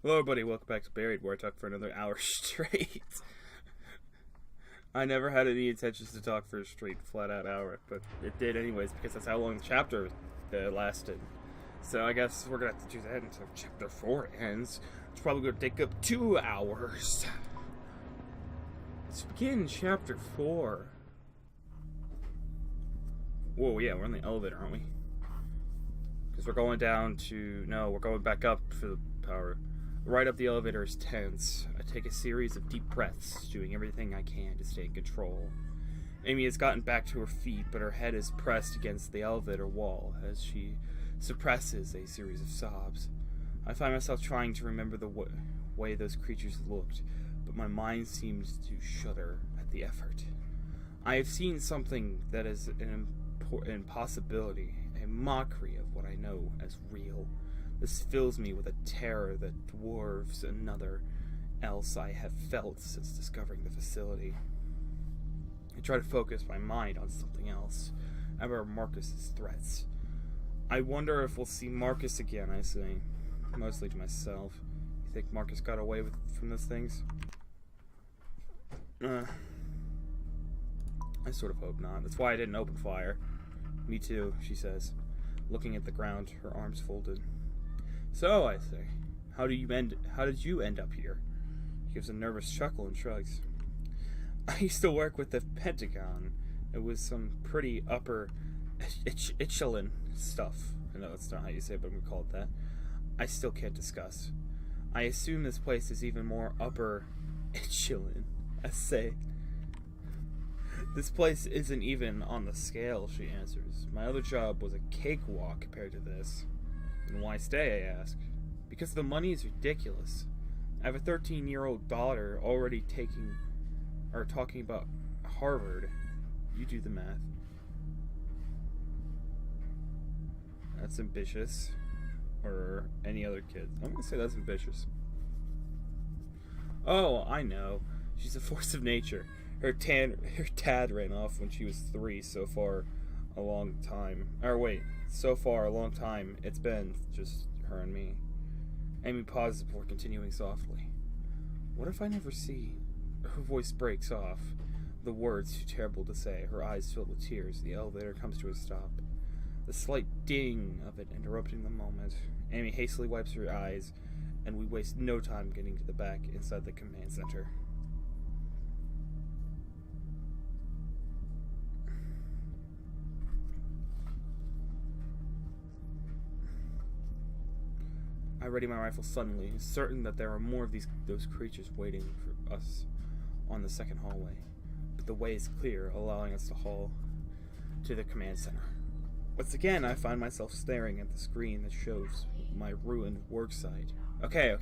Hello, everybody. Welcome back to Buried, where I talk for another hour straight. I never had any intentions to talk for a straight, flat-out hour, but it did anyways because that's how long the chapter lasted. So I guess we're gonna have to do that until chapter 4 ends. It's probably gonna take up 2 hours. Let's begin chapter 4. Whoa, yeah, we're in the elevator, aren't we? Because we're going down to... No, we're going back up for the power. Right up the elevator is tense. I take a series of deep breaths, doing everything I can to stay in control. Amy has gotten back to her feet, but her head is pressed against the elevator wall as she suppresses a series of sobs. I find myself trying to remember the way those creatures looked, but my mind seems to shudder at the effort. I have seen something that is an impossibility, a mockery of what I know as real. This fills me with a terror that dwarfs another else I have felt since discovering the facility. I try to focus my mind on something else. I remember Marcus's threats. I wonder if we'll see Marcus again, I say, mostly to myself. You think Marcus got away from those things? I sort of hope not. That's why I didn't open fire. Me too, she says, looking at the ground, her arms folded. So, I say, how did you end up here? He gives a nervous chuckle and shrugs. I used to work with the Pentagon. It was some pretty upper echelon stuff. I know that's not how you say it, but I'm gonna call it that. I still can't discuss. I assume this place is even more upper echelon. I say. This place isn't even on the scale, she answers. My other job was a cakewalk compared to this. And why stay, I ask. Because the money is ridiculous. I have a 13-year-old daughter already talking about Harvard. You do the math. That's ambitious. Or any other kid. I'm gonna say that's ambitious. Oh, I know. She's a force of nature. Her dad ran off when she was 3, so far a long time. It's been just her and me. Amy pauses before continuing softly. What if I never see? Her voice breaks off. The words too terrible to say. Her eyes filled with tears. The elevator comes to a stop. The slight ding of it interrupting the moment. Amy hastily wipes her eyes, and we waste no time getting to the back inside the command center. I ready my rifle suddenly, certain that there are more of those creatures waiting for us on the second hallway. But the way is clear, allowing us to haul to the command center. Once again, I find myself staring at the screen that shows my ruined worksite. Okay,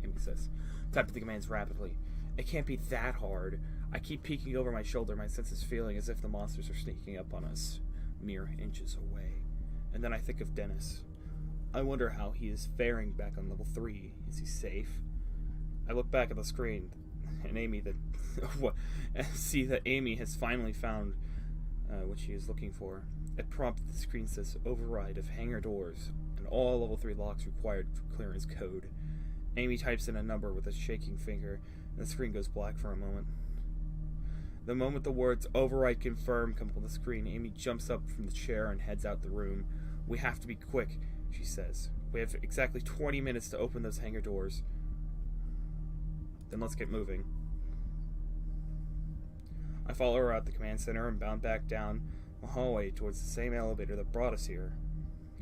Amy says. Type the commands rapidly. It can't be that hard. I keep peeking over my shoulder, my senses feeling as if the monsters are sneaking up on us, mere inches away. And then I think of Dennis. I wonder how he is faring back on level 3. Is he safe? I look back at the screen and see that Amy has finally found what she is looking for. At prompt, the screen says override of hangar doors and all level 3 locks required for clearance code. Amy types in a number with a shaking finger, and the screen goes black for a moment. The moment the words override confirm come on the screen, Amy jumps up from the chair and heads out the room. We have to be quick, she says. We have exactly 20 minutes to open those hangar doors. Then let's get moving. I follow her out the command center and bound back down the hallway towards the same elevator that brought us here.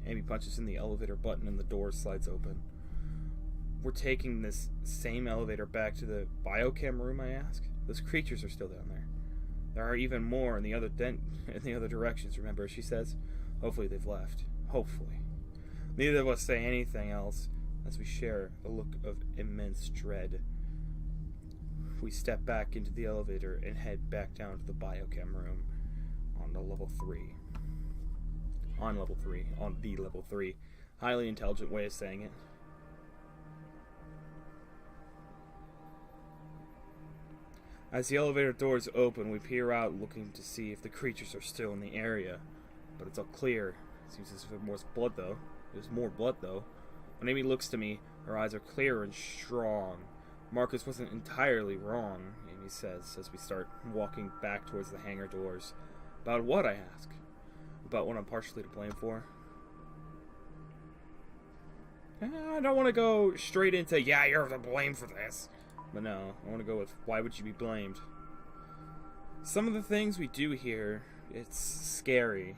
Amy punches in the elevator button and the door slides open. We're taking this same elevator back to the biochem room, I ask. Those creatures are still down there. There are even more in the other directions, remember, she says. Hopefully they've left. Hopefully. Neither of us say anything else as we share a look of immense dread. We step back into the elevator and head back down to the biochem room on the level 3. On the level 3. Highly intelligent way of saying it. As the elevator doors open, we peer out looking to see if the creatures are still in the area. But it's all clear. Seems as if there's more blood though. When Amy looks to me, her eyes are clear and strong. Marcus wasn't entirely wrong, Amy says as we start walking back towards the hangar doors. About what, I ask? About what I'm partially to blame for? I don't want to go straight into, yeah, you're to blame for this. But no, I want to go with, why would you be blamed? Some of the things we do here, it's scary.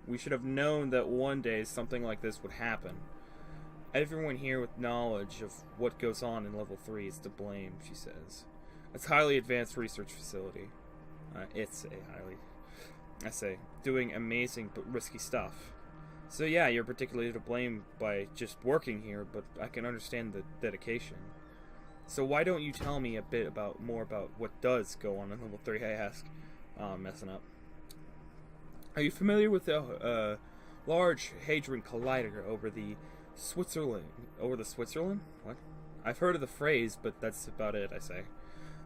We should have known that one day something like this would happen. Everyone here with knowledge of what goes on in Level 3 is to blame, she says. It's a highly advanced research facility. Doing amazing but risky stuff. So yeah, you're particularly to blame by just working here, but I can understand the dedication. So why don't you tell me a bit more about what does go on in Level 3, I ask. Messing up. Are you familiar with the Large Hadron Collider over the Switzerland? What? I've heard of the phrase, but that's about it, I say.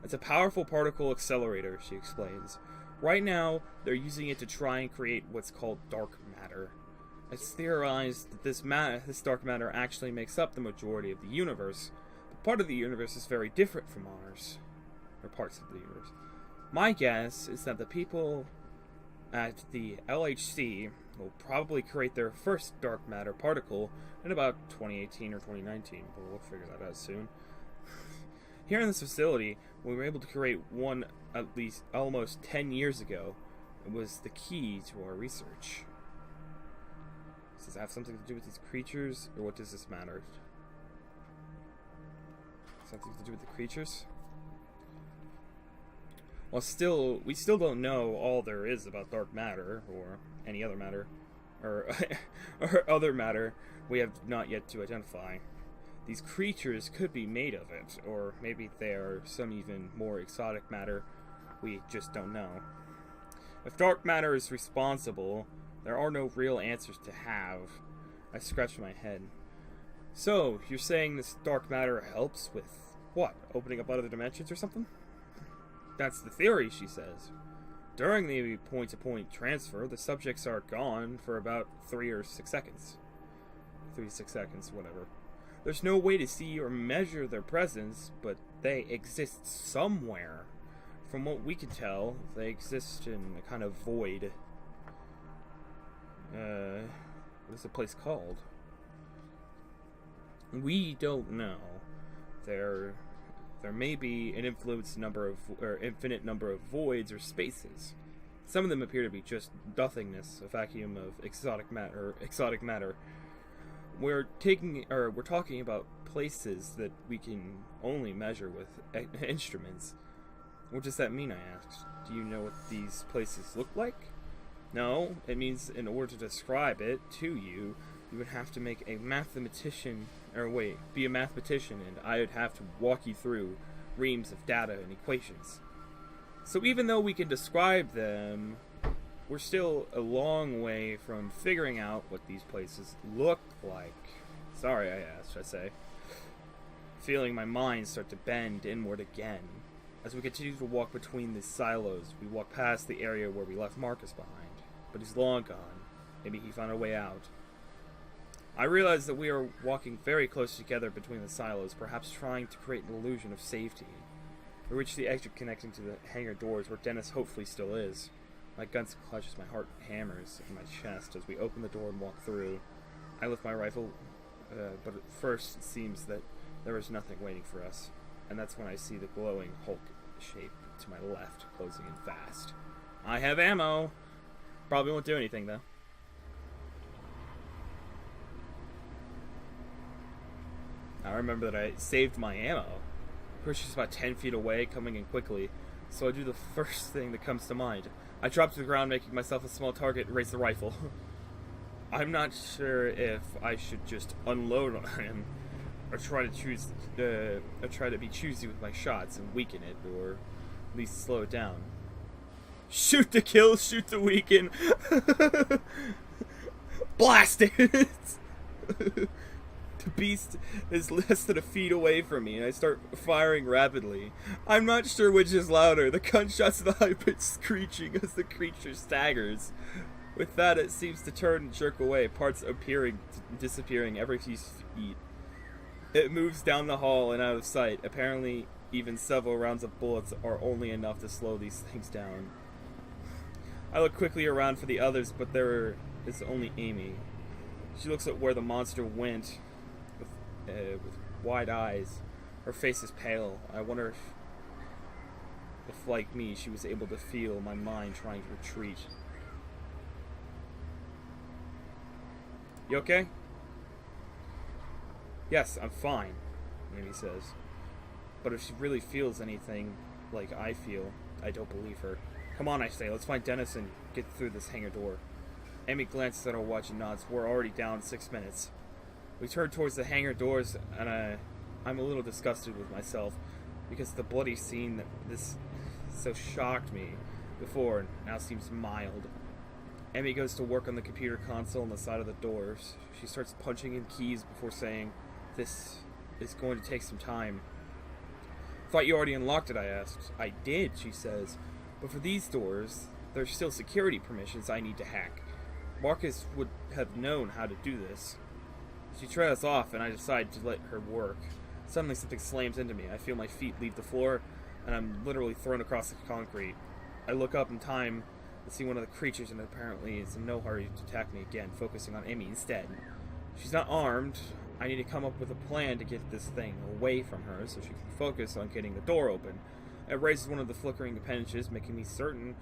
It's a powerful particle accelerator, she explains. Right now, they're using it to try and create what's called dark matter. It's theorized that this dark matter actually makes up the majority of the universe, but part of the universe is very different from ours. Or parts of the universe. My guess is that the people at the LHC will probably create their first dark matter particle in about 2018 or 2019, but we'll figure that out soon. Here in this facility, we were able to create one at least almost 10 years ago. It was the key to our research. Does this have something to do with these creatures, or what does this matter? Something to do with the creatures? Well, we still don't know all there is about dark matter, or any other matter, or other matter we have not yet to identify. These creatures could be made of it, or maybe they are some even more exotic matter we just don't know. If dark matter is responsible, there are no real answers to have. I scratch my head. So, you're saying this dark matter helps with, what, opening up other dimensions or something? That's the theory, she says. During the point-to-point transfer, the subjects are gone for about 3 or 6 seconds. 3 to 6 seconds, whatever. There's no way to see or measure their presence, but they exist somewhere. From what we can tell, they exist in a kind of void. What is the place called? We don't know. There may be an infinite number of voids or spaces. Some of them appear to be just nothingness, a vacuum of exotic matter. We're talking about places that we can only measure with instruments. What does that mean, I asked? Do you know what these places look like? No, it means in order to describe it to you, you would have to be a mathematician, and I would have to walk you through reams of data and equations. So even though we can describe them, we're still a long way from figuring out what these places look like. Sorry, I say. Feeling my mind start to bend inward again. As we continue to walk between the silos, we walk past the area where we left Marcus behind. But he's long gone. Maybe he found a way out. I realize that we are walking very close together between the silos, perhaps trying to create an illusion of safety. We reach the exit connecting to the hangar doors where Dennis hopefully still is. My gun clutches, my heart hammers in my chest as we open the door and walk through. I lift my rifle, but at first it seems that there is nothing waiting for us. And that's when I see the glowing Hulk shape to my left, closing in fast. I have ammo! Probably won't do anything, though. I remember that I saved my ammo. She's about 10 feet away, coming in quickly, so I do the first thing that comes to mind. I drop to the ground, making myself a small target, and raise the rifle. I'm not sure if I should just unload on him, or try to be choosy with my shots and weaken it, or at least slow it down. Shoot to kill, shoot to weaken. Blast it! The beast is less than a feet away from me, and I start firing rapidly. I'm not sure which is louder, the gunshots or the high-pitched screeching as the creature staggers. With that, it seems to turn and jerk away, parts appearing, disappearing every few feet. It moves down the hall and out of sight. Apparently, even several rounds of bullets are only enough to slow these things down. I look quickly around for the others, but there is only Amy. She looks at where the monster went with wide eyes. Her face is pale. I wonder if, like me, she was able to feel my mind trying to retreat. You okay? Yes, I'm fine, Amy says. But if she really feels anything like I feel, I don't believe her. Come on, I say, let's find Dennis and get through this hangar door. Amy glances at her watch and nods. We're already down 6 minutes. We turn towards the hangar doors, and I'm a little disgusted with myself, because the bloody scene that this so shocked me before now seems mild. Amy goes to work on the computer console on the side of the doors. She starts punching in keys before saying, "This is going to take some time." "Thought you already unlocked it," I asked. "I did," she says. "But for these doors, there's still security permissions I need to hack. Marcus would have known how to do this." She trails off, and I decide to let her work. Suddenly something slams into me. I feel my feet leave the floor, and I'm literally thrown across the concrete. I look up in time to see one of the creatures, and apparently is in no hurry to attack me again, focusing on Amy instead. She's not armed. I need to come up with a plan to get this thing away from her so she can focus on getting the door open. It raises one of the flickering appendages, making me certain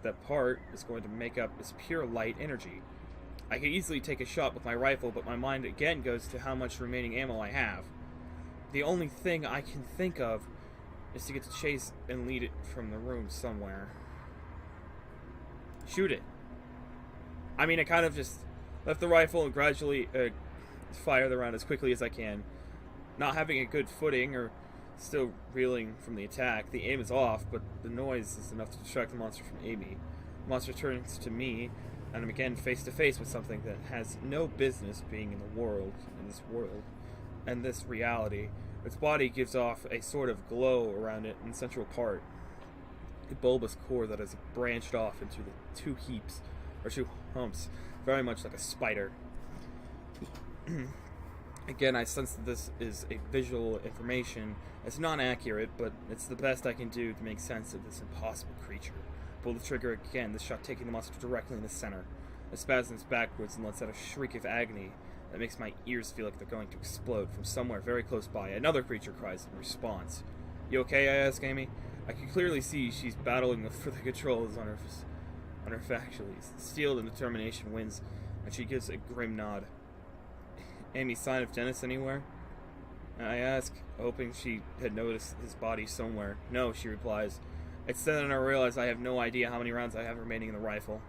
that part is going to make up this pure light energy. I could easily take a shot with my rifle, but my mind again goes to how much remaining ammo I have. The only thing I can think of is to get to Chase and lead it from the room somewhere. Shoot it. I mean, I kind of just left the rifle and gradually fire the round as quickly as I can. Not having a good footing or still reeling from the attack, the aim is off, but the noise is enough to distract the monster from Amy. The monster turns to me, and I'm again face to face with something that has no business being in this world, and this reality. Its body gives off a sort of glow around it in the central part, a bulbous core that is branched off into the two humps, very much like a spider. Again, I sense that this is a visual information. It's not accurate, but it's the best I can do to make sense of this impossible creature. Pull the trigger again, the shot taking the monster directly in the center. It spasms backwards and lets out a shriek of agony that makes my ears feel like they're going to explode. From somewhere very close by, another creature cries in response. "You okay?" I ask Amy. I can clearly see she's battling for the controls on her faculties. Steel and determination wins, and she gives a grim nod. "Amy, sign of Dennis anywhere?" I ask, hoping she had noticed his body somewhere. "No," she replies. It's then I realize I have no idea how many rounds I have remaining in the rifle.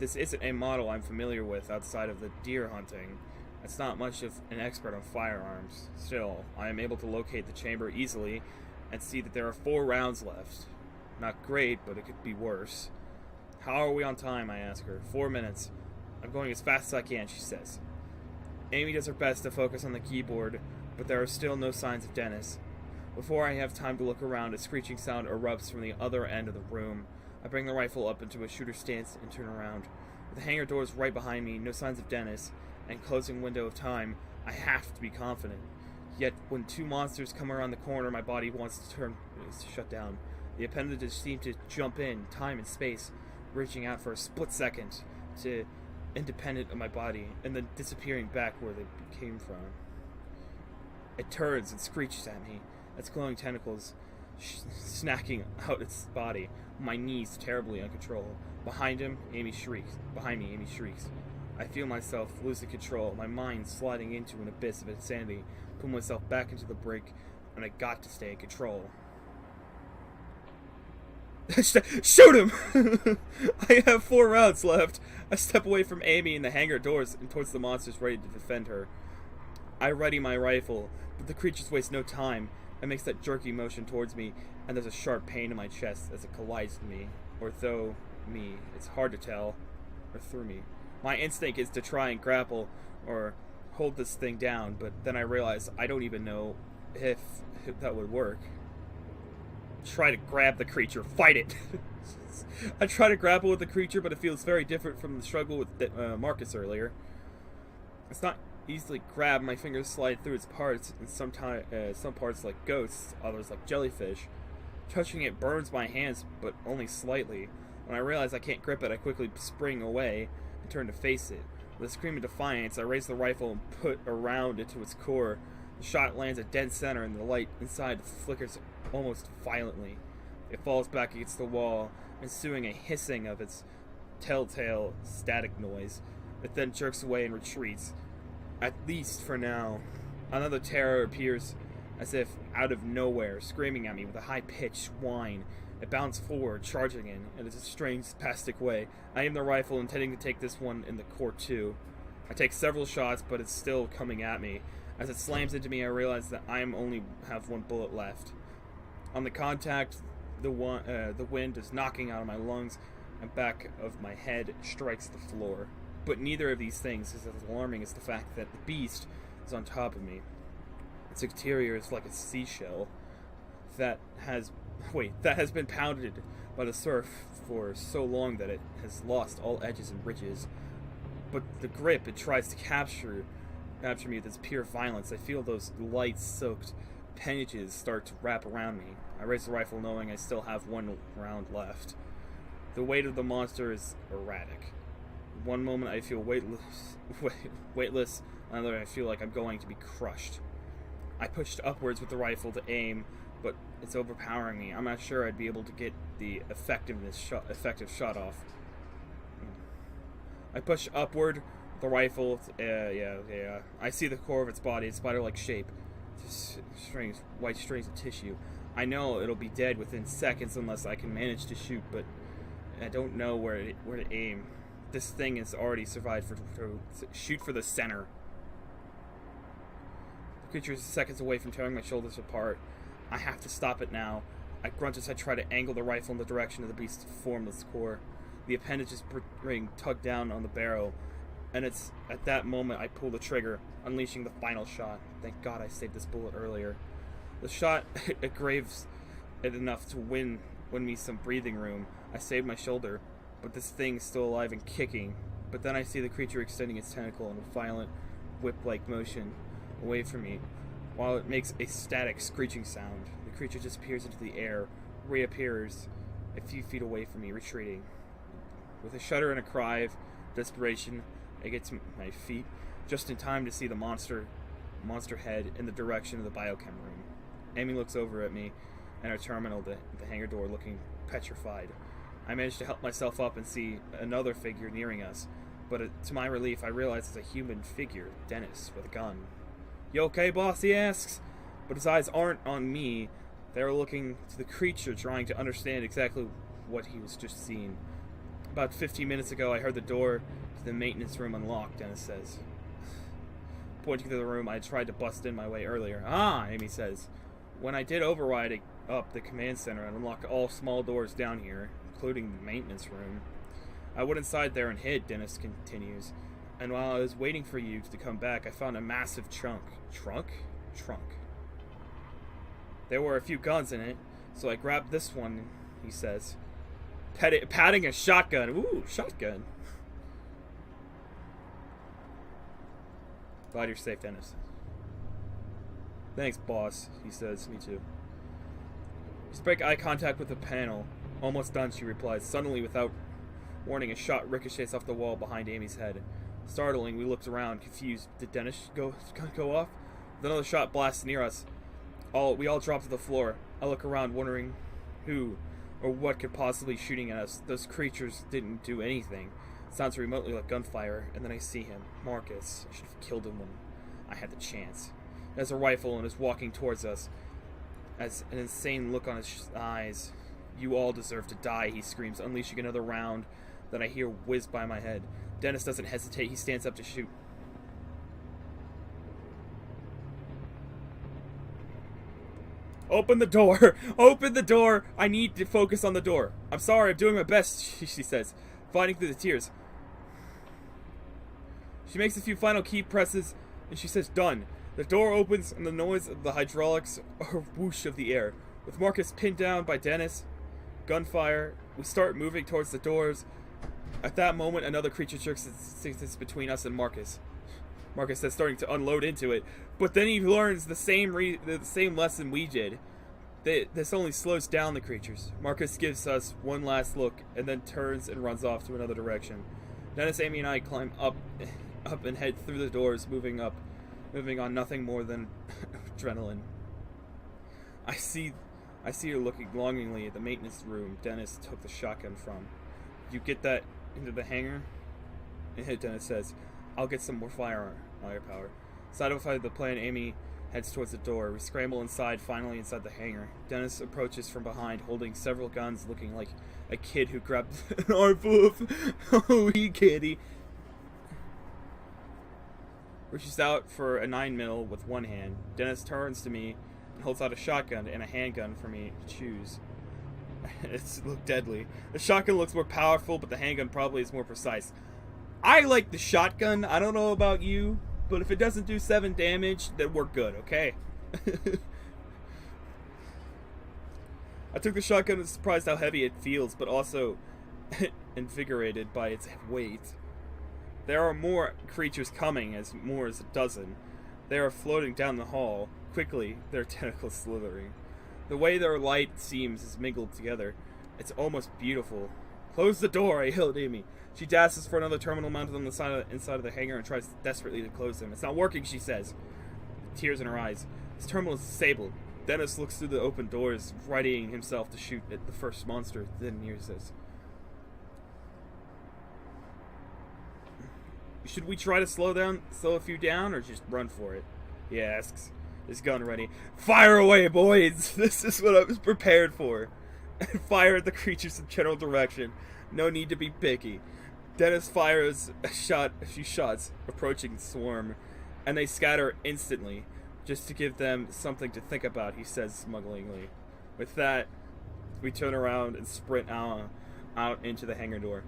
This isn't a model I'm familiar with outside of the deer hunting. It's not much of an expert on firearms. Still, I am able to locate the chamber easily and see that there are 4 rounds left. Not great, but it could be worse. "How are we on time?" I ask her. 4 minutes. "I'm going as fast as I can," she says. Amy does her best to focus on the keyboard, but there are still no signs of Dennis. Before I have time to look around, a screeching sound erupts from the other end of the room. I bring the rifle up into a shooter stance and turn around. With the hangar doors right behind me, no signs of Dennis, and closing window of time, I have to be confident. Yet, when 2 monsters come around the corner, my body wants to shut down. The appendages seem to jump in, time and space, reaching out for a split second to independent of my body, and then disappearing back where they came from. It turns and screeches at me, its glowing tentacles snacking out its body. My knees terribly uncontrollable. Behind me, Amy shrieks. I feel myself losing control, my mind sliding into an abyss of insanity, pull myself back into the brink, and I got to stay in control. Shoot him! I have 4 rounds left. I step away from Amy and the hangar doors and towards the monsters ready to defend her. I ready my rifle, but the creatures waste no time. It makes that jerky motion towards me, and there's a sharp pain in my chest as it collides with me, or through me. It's hard to tell, or through me. My instinct is to try and grapple or hold this thing down, but then I realize I don't even know if that would work. Try to grab the creature, fight it. I try to grapple with the creature, but it feels very different from the struggle with Marcus earlier. It's not easily grab. My fingers slide through its parts, and sometimes some parts like ghosts, others like jellyfish. Touching it burns my hands, but only slightly. When I realize I can't grip it, I quickly spring away and turn to face it. With a scream of defiance, I raise the rifle and put a round into its core. The shot lands at dead center, and the light inside flickers almost violently. It falls back against the wall, ensuing a hissing of its telltale static noise. It then jerks away and retreats. At least for now. Another terror appears as if out of nowhere, screaming at me with a high-pitched whine. It bounds forward, charging in a strange, spastic way. I aim the rifle, intending to take this one in the core too. I take several shots, but it's still coming at me. As it slams into me, I realize that I only have one bullet left. On the contact, the wind is knocking out of my lungs, and back of my head strikes the floor. But neither of these things is as alarming as the fact that the beast is on top of me. Its exterior is like a seashell that has been pounded by the surf for so long that it has lost all edges and ridges. But the grip it tries to capture me with its pure violence. I feel those light-soaked appendages start to wrap around me. I raise the rifle knowing I still have one round left. The weight of the monster is erratic. One moment I feel weightless, another I feel like I'm going to be crushed. I pushed upwards with the rifle to aim, but it's overpowering me. I'm not sure I'd be able to get the effective shot off. I push upward with the rifle. I see the core of its body, its spider-like shape. Just white strings of tissue. I know it'll be dead within seconds unless I can manage to shoot, but I don't know where to aim. This thing has already survived to shoot for the center. The creature is seconds away from tearing my shoulders apart. I have to stop it now. I grunt as I try to angle the rifle in the direction of the beast's formless core. The appendage's ring tugged down on the barrel, and it's at that moment I pull the trigger, unleashing the final shot. Thank God I saved this bullet earlier. The shot aggraves it enough to win me some breathing room. I save my shoulder, but this thing's still alive and kicking. But then I see the creature extending its tentacle in a violent, whip-like motion away from me, while it makes a static, screeching sound. The creature disappears into the air, reappears a few feet away from me, retreating. With a shudder and a cry of desperation, I get to my feet, just in time to see the monster head in the direction of the biochem room. Amy looks over at me and our terminal, the hangar door, looking petrified. I manage to help myself up and see another figure nearing us, but to my relief, I realize it's a human figure, Dennis, with a gun. "You okay, boss?" he asks, but his eyes aren't on me. They're looking to the creature, trying to understand exactly what he was just seeing. "About 15 minutes ago, I heard the door to the maintenance room unlocked," Dennis says. Pointing to the room I tried to bust in my way earlier. "Ah," Amy says. "When I did override up the command center and unlocked all small doors down here, including the maintenance room, I went inside there and hid," Dennis continues. "And while I was waiting for you to come back, I found a massive trunk. Trunk? There were a few guns in it, so I grabbed this one," he says. Patting a shotgun. Ooh, shotgun. "Glad you're safe, Dennis." "Thanks, boss," he says. "Me too." We break eye contact with the panel. "Almost done," she replies. Suddenly, without warning, a shot ricochets off the wall behind Amy's head. Startling, we looked around, confused. Did Dennis go off? With another shot blasts near us. We all drop to the floor. I look around, wondering who or what could possibly be shooting at us. Those creatures didn't do anything. It sounds remotely like gunfire, and then I see him. Marcus. I should have killed him when I had the chance. He has a rifle and is walking towards us, as an insane look on his eyes. "You all deserve to die," he screams, unleashing another round that I hear whiz by my head. Dennis doesn't hesitate. He stands up to shoot. "Open the door! Open the door! I need to focus on the door. I'm sorry, I'm doing my best," she says, fighting through the tears. She makes a few final key presses, and she says, "Done." The door opens, and the noise of the hydraulics are whoosh of the air. With Marcus pinned down by Dennis, gunfire, we start moving towards the doors. At that moment, another creature jerks its between us and Marcus. Marcus says, starting to unload into it. But then he learns the same lesson we did. This only slows down the creatures. Marcus gives us one last look and then turns and runs off to another direction. Dennis, Amy, and I climb up and head through the doors, moving on nothing more than adrenaline. I see her looking longingly at the maintenance room Dennis took the shotgun from. You get that into the hangar? Dennis says, I'll get some more firepower. Satisfied with the plan, Amy heads towards the door. We scramble inside, finally inside the hangar. Dennis approaches from behind, holding several guns, looking like a kid who grabbed an armful of oh, he kitty. Reaches out for a 9mm with one hand. Dennis turns to me and holds out a shotgun and a handgun for me to choose. It's look deadly. The shotgun looks more powerful, but the handgun probably is more precise. I like the shotgun. I don't know about you, but if it doesn't do 7 damage, then we're good, okay? I took the shotgun and was surprised how heavy it feels, but also invigorated by its weight. There are more creatures coming, more as a dozen. They are floating down the hall. Quickly, their tentacles slithering. The way their light seems is mingled together. It's almost beautiful. Close the door, I yelled at Amy. She dashes for another terminal mounted on the inside of the hangar and tries desperately to close them. It's not working, she says. Tears in her eyes. This terminal is disabled. Dennis looks through the open doors, readying himself to shoot at the first monster, then hears this. Should we try to slow a few down, or just run for it? He asks, his gun ready. Fire away, boys! This is what I was prepared for. And fire at the creatures in general direction. No need to be picky. Dennis fires a few shots, approaching the swarm, and they scatter instantly, just to give them something to think about, he says smugglingly. With that, we turn around and sprint out into the hangar door.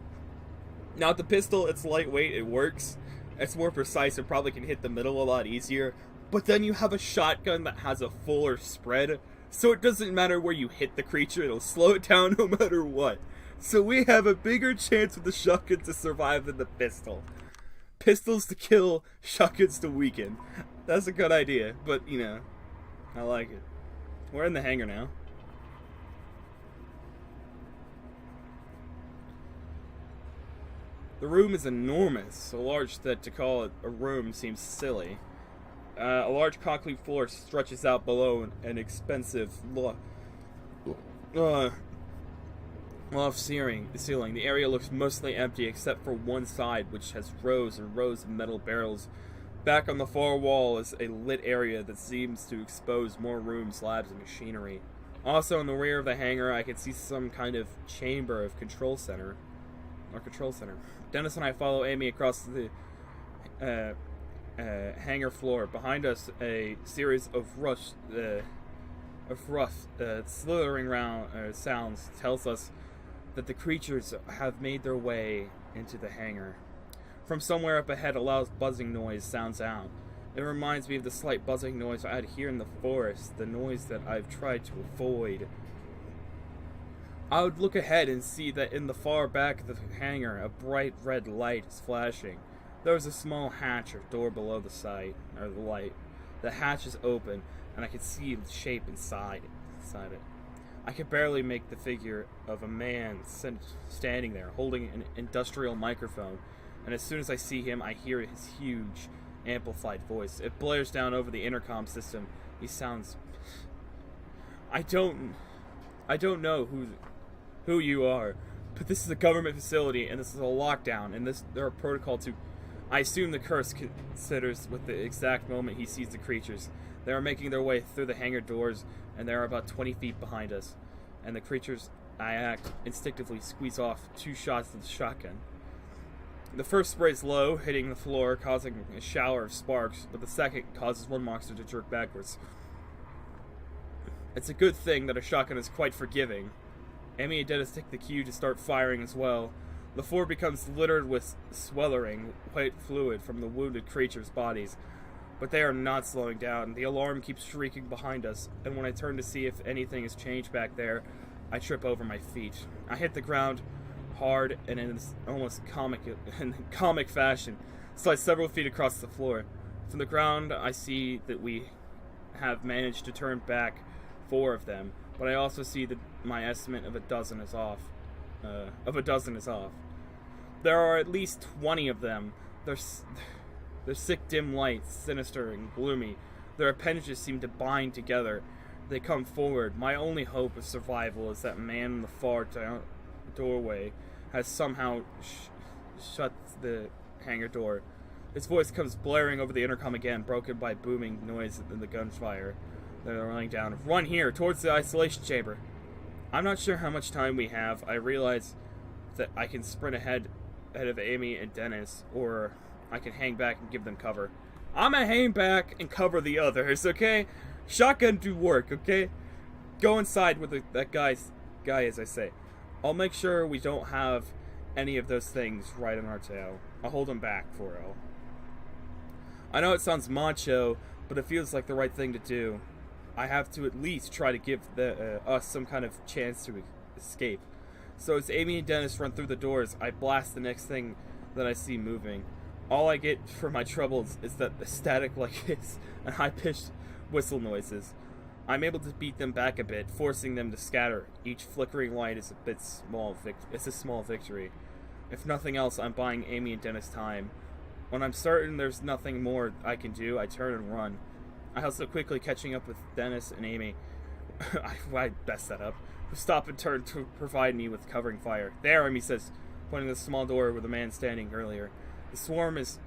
Now, with the pistol, it's lightweight, it works. It's more precise, it probably can hit the middle a lot easier. But then you have a shotgun that has a fuller spread, so it doesn't matter where you hit the creature, it'll slow it down no matter what. So we have a bigger chance with the shotgun to survive than the pistol. Pistols to kill, shotguns to weaken. That's a good idea, but, you know, I like it. We're in the hangar now. The room is enormous, so large that to call it a room seems silly. A large concrete floor stretches out below an expensive loft ceiling. The area looks mostly empty except for one side, which has rows and rows of metal barrels. Back on the far wall is a lit area that seems to expose more rooms, labs, and machinery. Also, in the rear of the hangar, I can see some kind of chamber of control center. Dennis and I follow Amy across the hangar floor. Behind us, a series of rough slithering round sounds tells us that the creatures have made their way into the hangar. From somewhere up ahead, a loud buzzing noise sounds out. It reminds me of the slight buzzing noise I had here in the forest, the noise that I've tried to avoid. I would look ahead and see that in the far back of the hangar, a bright red light is flashing. There is a small hatch or door below the light. The hatch is open, and I can see the shape inside it. I can barely make the figure of a man standing there, holding an industrial microphone, and as soon as I see him, I hear his huge, amplified voice. It blares down over the intercom system. He sounds... I don't know who you are, but this is a government facility, and this is a lockdown, and there are protocol to... I assume the curse considers with the exact moment he sees the creatures. They are making their way through the hangar doors, and they are about 20 feet behind us. And the creatures, I act, instinctively squeeze off 2 shots of the shotgun. The first sprays low, hitting the floor, causing a shower of sparks, but the second causes one monster to jerk backwards. It's a good thing that a shotgun is quite forgiving. Amy and Dennis take the cue to start firing as well. The floor becomes littered with sweltering white fluid from the wounded creatures' bodies. But they are not slowing down. The alarm keeps shrieking behind us, and when I turn to see if anything has changed back there, I trip over my feet. I hit the ground hard and in this almost comic fashion. slides several feet across the floor. From the ground, I see that we have managed to turn back 4 of them, but I also see that my estimate of a dozen is off. There are at least 20 of them. They're sick, dim lights, sinister and gloomy. Their appendages seem to bind together. They come forward. My only hope of survival is that man in the far doorway has somehow shut the hangar door. His voice comes blaring over the intercom again, broken by booming noise and the gunfire. They're running down. Run here, towards the isolation chamber. I'm not sure how much time we have. I realize that I can sprint ahead of Amy and Dennis, or I can hang back and give them cover. I'm gonna hang back and cover the others, okay? Shotgun do work, okay? Go inside with that guy, as I say. I'll make sure we don't have any of those things right on our tail. I'll hold them back for El. I know it sounds macho, but it feels like the right thing to do. I have to at least try to give us some kind of chance to escape. So as Amy and Dennis run through the doors, I blast the next thing that I see moving. All I get for my troubles is that the static like hits and high-pitched whistle noises. I'm able to beat them back a bit, forcing them to scatter. Each flickering light is a small victory. If nothing else, I'm buying Amy and Dennis time. When I'm certain there's nothing more I can do, I turn and run. I also quickly catching up with Dennis and Amy. I messed that up. Who stop and turn to provide me with covering fire. There, Amy says, pointing to the small door where the man standing earlier. The swarm is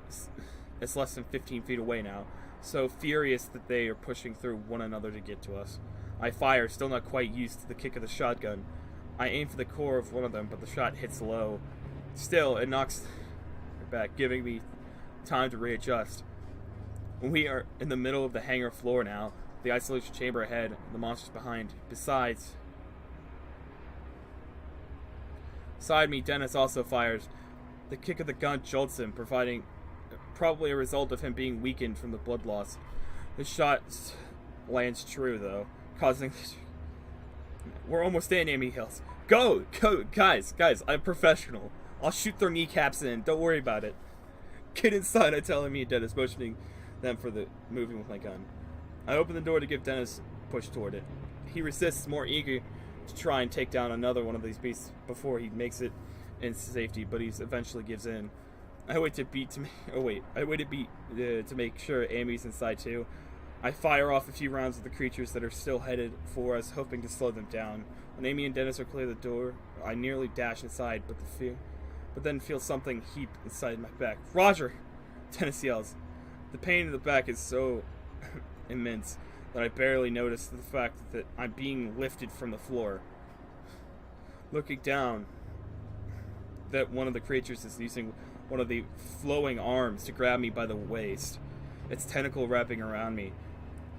less than 15 feet away now, so furious that they are pushing through one another to get to us. I fire, still not quite used to the kick of the shotgun. I aim for the core of one of them, but the shot hits low. Still, it knocks it back, giving me time to readjust. We are in the middle of the hangar floor now, the isolation chamber ahead, the monsters behind. Beside me, Dennis also fires. The kick of the gun jolts him, probably a result of him being weakened from the blood loss. The shot lands true, though, causing... We're almost in, Amy yells. Go! Guys, I'm professional. I'll shoot their kneecaps in, don't worry about it. Get inside, I tell Amy and Dennis, motioning them for the moving with my gun. I open the door to give Dennis a push toward it. He resists, more eager to try and take down another one of these beasts before he makes it in safety, but he eventually gives in. I wait to make sure Amy's inside too. I fire off a few rounds at the creatures that are still headed for us, hoping to slow them down. When Amy and Dennis are clear of the door, I nearly dash inside, but then feel something heap inside my back. Roger! Dennis yells. The pain in the back is so immense that I barely notice the fact that I'm being lifted from the floor. Looking down, that one of the creatures is using one of the flowing arms to grab me by the waist. Its tentacle wrapping around me.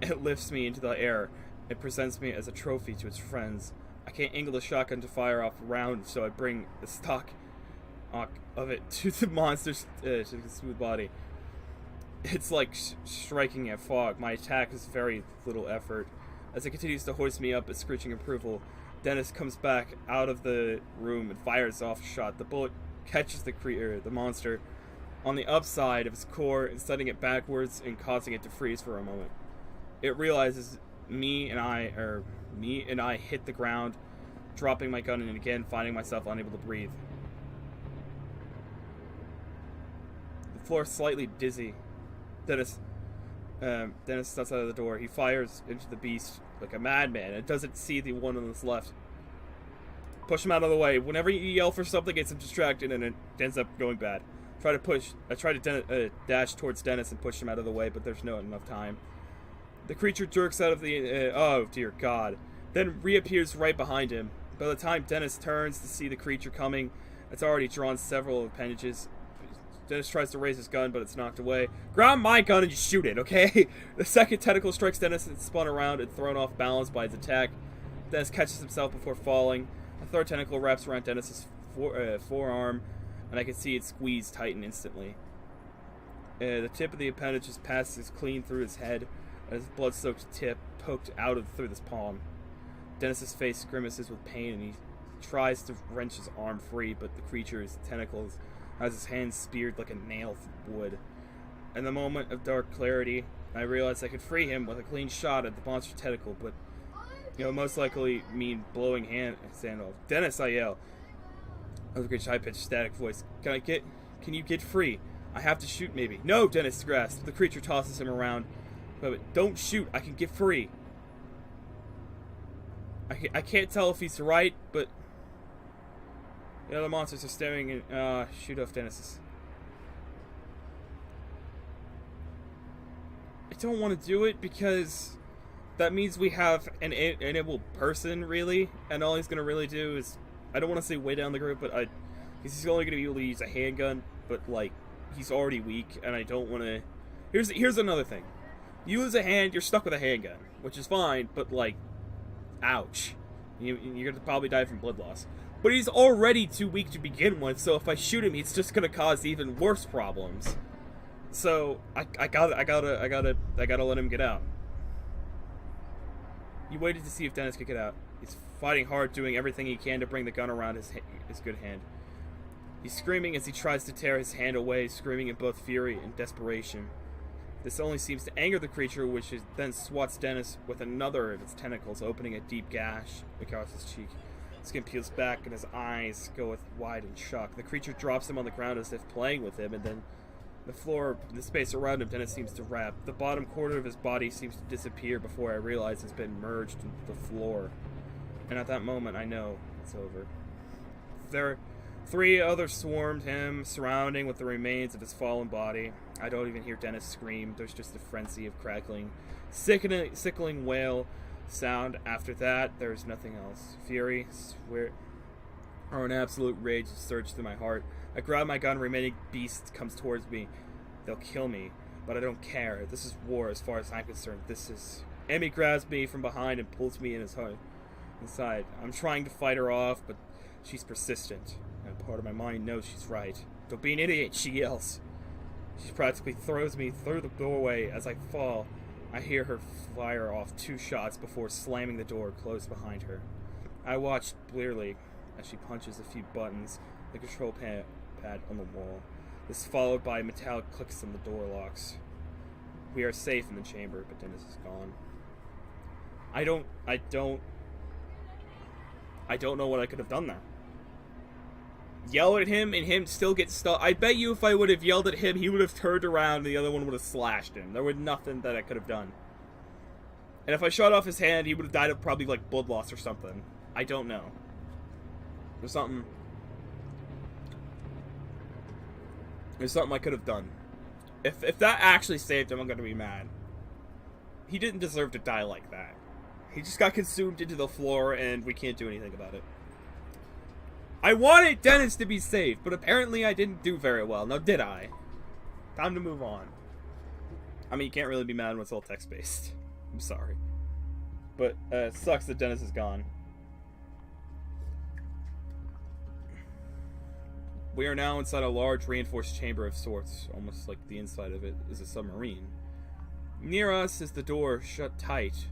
It lifts me into the air. It presents me as a trophy to its friends. I can't angle the shotgun to fire off a round, so I bring the stock of it to the monster's to the smooth body. It's like striking at fog. My attack is very little effort. As it continues to hoist me up at screeching approval, Dennis comes back out of the room and fires off a shot. The bullet catches the monster on the upside of its core and sending it backwards and causing it to freeze for a moment. It realizes me and I hit the ground, dropping my gun and again finding myself unable to breathe. The floor is slightly dizzy. Dennis steps out of the door. He fires into the beast like a madman and doesn't see the one on his left. Push him out of the way. Whenever you yell for something, gets him distracted and it ends up going bad. I try to dash towards Dennis and push him out of the way, but there's not enough time. The creature jerks out of the... oh, dear God. Then reappears right behind him. By the time Dennis turns to see the creature coming, it's already drawn several appendages. Dennis tries to raise his gun, but it's knocked away. Grab my gun and you shoot it, okay? The second tentacle strikes Dennis and spun around and thrown off balance by its attack. Dennis catches himself before falling. A third tentacle wraps around Dennis's forearm, and I can see it squeeze tighten instantly. The tip of the appendages passes clean through his head, and his blood-soaked tip poked out through his palm. Dennis's face grimaces with pain, and he tries to wrench his arm free, but the creature's tentacles as his hand speared like a nail through wood. In the moment of dark clarity, I realized I could free him with a clean shot at the monster tentacle, but most likely mean blowing hand off. Dennis, I yell. With a great high-pitched static voice. Can you get free? I have to shoot, maybe. No, Dennis grasps. The creature tosses him around. But don't shoot. I can get free. I can't tell if he's right, but the other monsters are staring and shoot off Dennis's. I don't want to do it because that means we have an able person, really, and all he's going to really do is, I don't want to say weigh down the group, but he's only going to be able to use a handgun, but, like, he's already weak, and I don't want to... Here's another thing. You lose a hand, you're stuck with a handgun, which is fine, but, like, ouch. You're going to probably die from blood loss. But he's already too weak to begin with, so if I shoot him, it's just going to cause even worse problems. So, I gotta let him get out. You waited to see if Dennis could get out. He's fighting hard, doing everything he can to bring the gun around his good hand. He's screaming as he tries to tear his hand away, screaming in both fury and desperation. This only seems to anger the creature, which then swats Dennis with another of its tentacles, opening a deep gash across his cheek. His skin peels back and his eyes go wide in shock. The creature drops him on the ground as if playing with him, and then the space around him, Dennis seems to wrap. The bottom quarter of his body seems to disappear before I realize it's been merged into the floor. And at that moment, I know it's over. 3 others swarmed him, surrounding with the remains of his fallen body. I don't even hear Dennis scream. There's just a frenzy of crackling, sickling wail sound. After that, there's nothing else. Fury, swear, or an absolute rage surged through my heart. I grab my gun. Remaining beast comes towards me. They'll kill me, but I don't care. This is war as far as I'm concerned. Emmy grabs me from behind and pulls me inside. I'm trying to fight her off, but she's persistent. And part of my mind knows she's right. Don't be an idiot, she yells. She practically throws me through the doorway as I fall. I hear her fire off 2 shots before slamming the door closed behind her. I watch blearily as she punches a few buttons, the control pad on the wall. This followed by metallic clicks on the door locks. We are safe in the chamber, but Dennis is gone. I don't know what I could have done there. Yell at him and him still get stuck. I bet you if I would have yelled at him, he would have turned around and the other one would have slashed him. There was nothing that I could have done. And if I shot off his hand, he would have died of probably like blood loss or something. I don't know. There's something I could have done. If that actually saved him, I'm gonna be mad. He didn't deserve to die like that. He just got consumed into the floor and we can't do anything about it. I wanted Dennis to be safe, but apparently I didn't do very well. Now, did I? Time to move on. I mean, you can't really be mad when it's all text-based. I'm sorry. But, it sucks that Dennis is gone. We are now inside a large reinforced chamber of sorts, almost like the inside of it is a submarine. Near us is the door shut tight.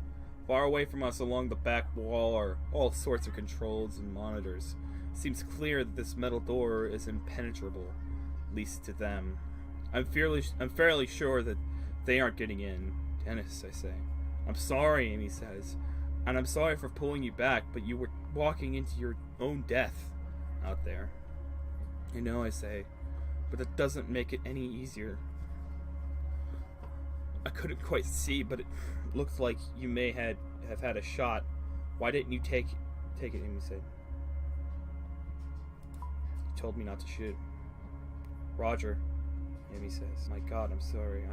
Far away from us along the back wall are all sorts of controls and monitors. It seems clear that this metal door is impenetrable, at least to them. I'm fairly sure that they aren't getting in. Dennis, I say. I'm sorry, Amy says. And I'm sorry for pulling you back, but you were walking into your own death out there. I know, I say, but that doesn't make it any easier. I couldn't quite see, but it looked like you may have had a shot. Why didn't you take it, Amy said. You told me not to shoot. Roger, Amy says. My God, I'm sorry.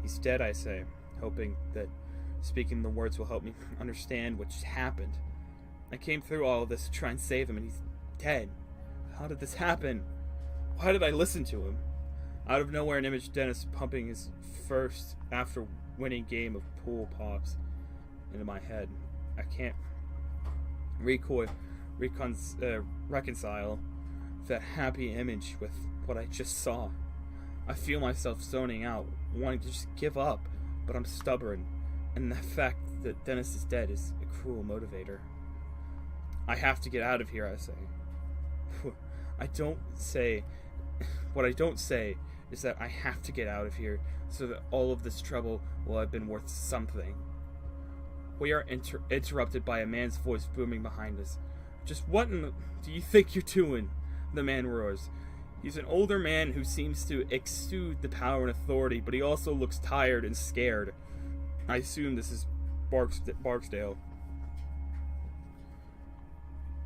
He's dead, I say, hoping that speaking the words will help me understand what just happened. I came through all of this to try and save him, and he's dead. How did this happen? Why did I listen to him? Out of nowhere, an image of Dennis pumping his first after-winning game of pool pops into my head. I can't reconcile that happy image with what I just saw. I feel myself zoning out, wanting to just give up, but I'm stubborn, and the fact that Dennis is dead is a cruel motivator. I have to get out of here, I say. I don't say What I don't say is that I have to get out of here so that all of this trouble will have been worth something. We are interrupted by a man's voice booming behind us. Just what in the do you think you're doing? The man roars. He's an older man who seems to exude the power and authority, but he also looks tired and scared. I assume this is Barksdale.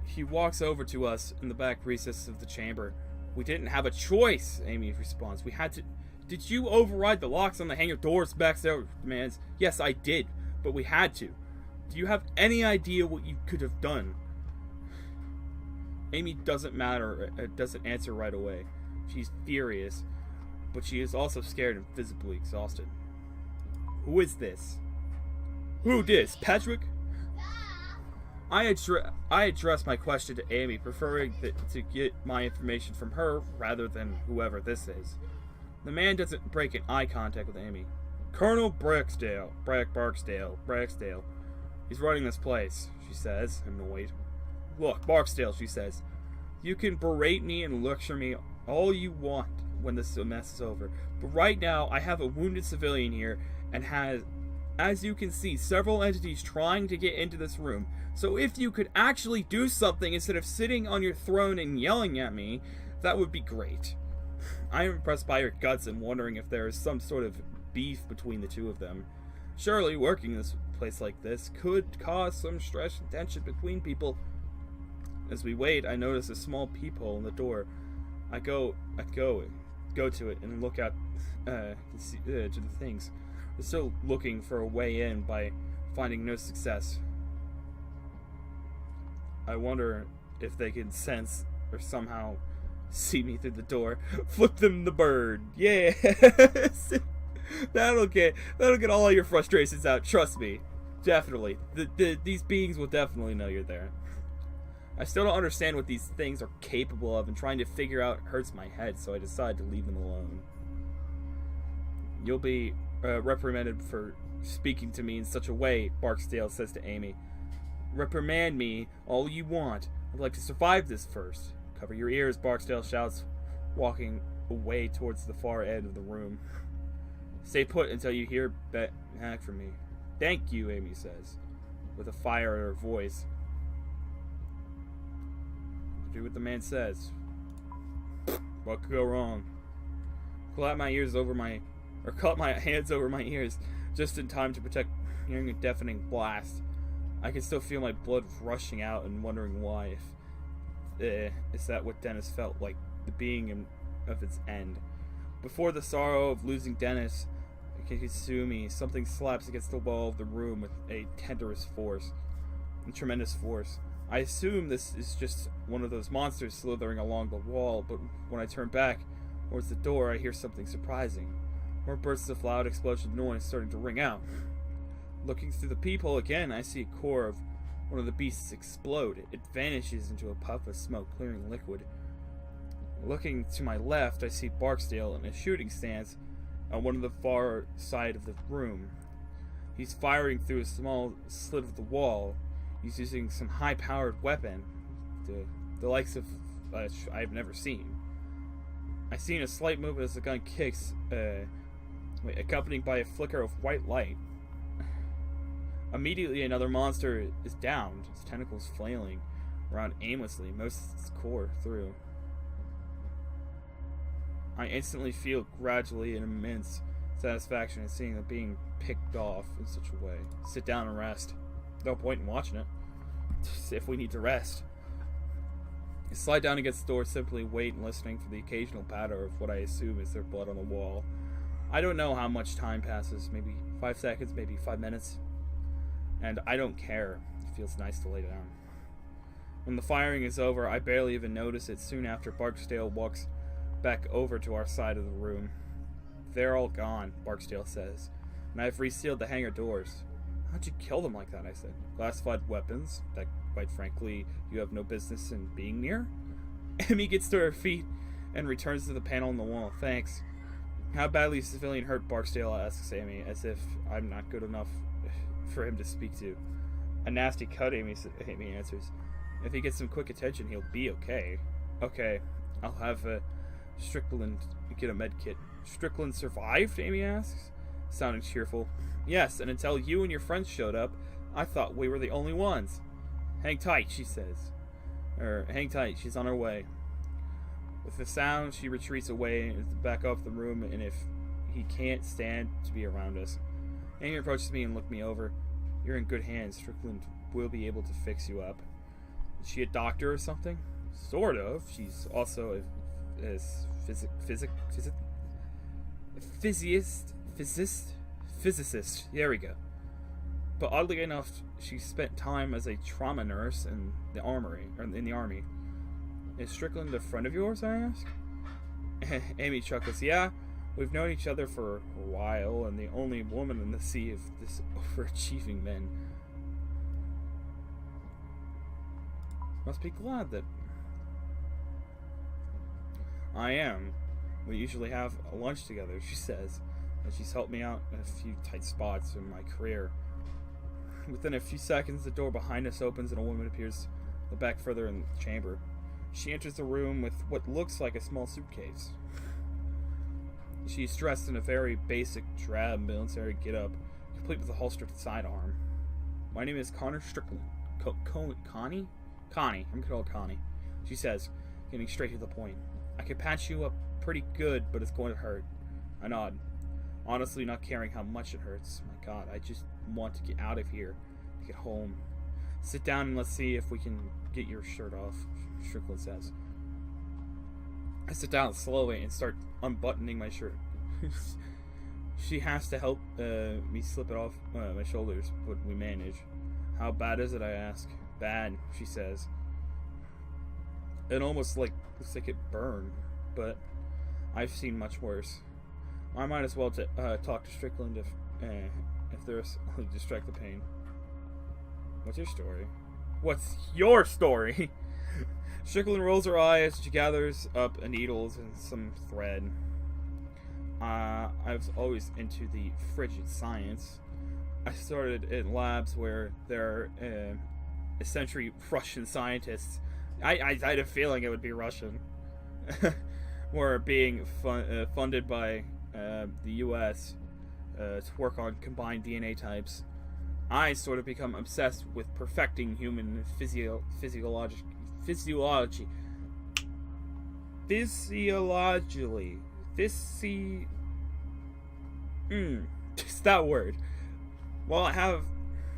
He walks over to us in the back recess of the chamber. We didn't have a choice, Amy responds. We had to... Did you override the locks on the hangar doors? Barksdale demands. Yes, I did, but we had to. Do you have any idea what you could have done? Amy doesn't answer right away. She's furious, but she is also scared and visibly exhausted. Who is this? Who this? Patrick? I address my question to Amy, preferring to get my information from her rather than whoever this is. The man doesn't break an eye contact with Amy. Colonel Barksdale. He's running this place, she says, annoyed. Look, Barksdale, she says, you can berate me and lecture me all you want when this mess is over, but right now I have a wounded civilian here and has, as you can see, several entities trying to get into this room. So if you could actually do something instead of sitting on your throne and yelling at me, that would be great. I am impressed by your guts and wondering if there is some sort of beef between the two of them. Surely working in this place like this could cause some stress and tension between people. As we wait, I notice a small peephole in the door. I go to it and look out to the things. I'm still looking for a way in by finding no success. I wonder if they can sense or somehow see me through the door. Flip them the bird. Yeah. That'll get all your frustrations out. Trust me. Definitely. These beings will definitely know you're there. I still don't understand what these things are capable of, and trying to figure out hurts my head, so I decide to leave them alone. You'll be reprimanded for speaking to me in such a way, Barksdale says to Amy. Reprimand me all you want. I'd like to survive this first. Cover your ears, Barksdale shouts, walking away towards the far end of the room. Stay put until you hear back from me. Thank you, Amy says, with a fire in her voice. Do what the man says. What could go wrong? Clap my hands over my ears just in time to protect hearing a deafening blast. I can still feel my blood rushing out and wondering why. Is that what Dennis felt like, the being of its end? Before the sorrow of losing Dennis can consume me, something slaps against the wall of the room with a tremendous force. I assume this is just one of those monsters slithering along the wall, but when I turn back towards the door, I hear something surprising. More bursts of loud explosion noise starting to ring out. Looking through the peephole again, I see a core of one of the beasts explode. It vanishes into a puff of smoke, clearing liquid. Looking to my left, I see Barksdale in a shooting stance on one of the far side of the room. He's firing through a small slit of the wall. He's using some high-powered weapon, the likes of which I've never seen. I've seen a slight movement as the gun kicks, accompanied by a flicker of white light. Immediately, another monster is downed, its tentacles flailing around aimlessly, most of its core through. I instantly feel gradually an immense satisfaction in seeing it being picked off in such a way. Sit down and rest. No point in watching it, if we need to rest. I slide down against the door, simply wait and listening for the occasional patter of what I assume is their blood on the wall. I don't know how much time passes, maybe 5 seconds, maybe 5 minutes. And I don't care. It feels nice to lay down. When the firing is over, I barely even notice it. Soon after, Barksdale walks back over to our side of the room. They're all gone, Barksdale says, and I've resealed the hangar doors. How'd you kill them like that? I said. Classified weapons that, quite frankly, you have no business in being near? Amy gets to her feet and returns to the panel on the wall. Thanks. How badly is the civilian hurt? Barksdale asks Amy, as if I'm not good enough for him to speak to. A nasty cut, Amy answers. If he gets some quick attention, he'll be okay. Okay, I'll have Strickland, get a med kit. Strickland survived? Amy asks, sounding cheerful. Yes, and until you and your friends showed up, I thought we were the only ones. Hang tight, she says. Hang tight, she's on her way. With the sound, she retreats away and back off the room, and if he can't stand to be around us. Amy approaches me and looks me over. You're in good hands. Strickland will be able to fix you up. Is she a doctor or something? Sort of. She's also a physicist. There we go. But oddly enough, she spent time as a trauma nurse in the army. Is Strickland a friend of yours, I ask? Amy chuckles. Yeah, we've known each other for a while, and the only woman in the sea of this overachieving men. Must be glad that I am. We usually have a lunch together, she says, and she's helped me out in a few tight spots in my career. Within a few seconds, the door behind us opens and a woman appears the back further in the chamber. She enters the room with what looks like a small suitcase. She's dressed in a very basic, drab military get-up, complete with a holstered sidearm. My name is Connor Strickland. Connie? Connie. I'm gonna call her Connie. She says, getting straight to the point. I can patch you up pretty good, but it's going to hurt. I nod, honestly not caring how much it hurts. My God, I just want to get out of here, to get home. Sit down and let's see if we can get your shirt off, Strickland says. I sit down slowly and start unbuttoning my shirt. She has to help me slip it off my shoulders, but we manage. How bad is it, I ask. Bad, she says. It almost looks like it burned, but I've seen much worse. I might as well talk to Strickland if there's only distract the pain. What's your story? What's your story? Strickland rolls her eyes as she gathers up needles and some thread. I was always into the frigid science. I started in labs where there are essentially Russian scientists. I had a feeling it would be Russian. Were being funded by the U.S. To work on combined DNA types. I sort of become obsessed with perfecting human physiologically. Just that word. Well, I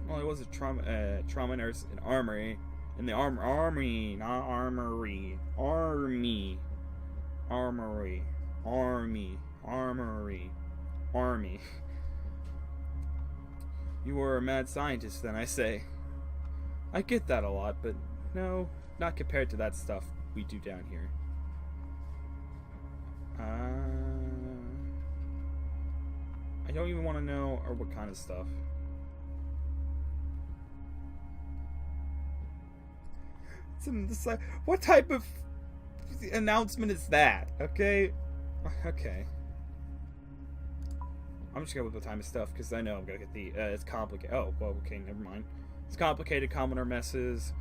was a trauma nurse in armory. In the army. You were a mad scientist then, I say. I get that a lot, but no, not compared to that stuff we do down here. I don't even want to know or what kind of stuff. What type of announcement is that? Okay. I'm just gonna go with the time of stuff because I know I'm gonna get the. It's complicated. Oh, well, okay, never mind. It's complicated. Commoner messes,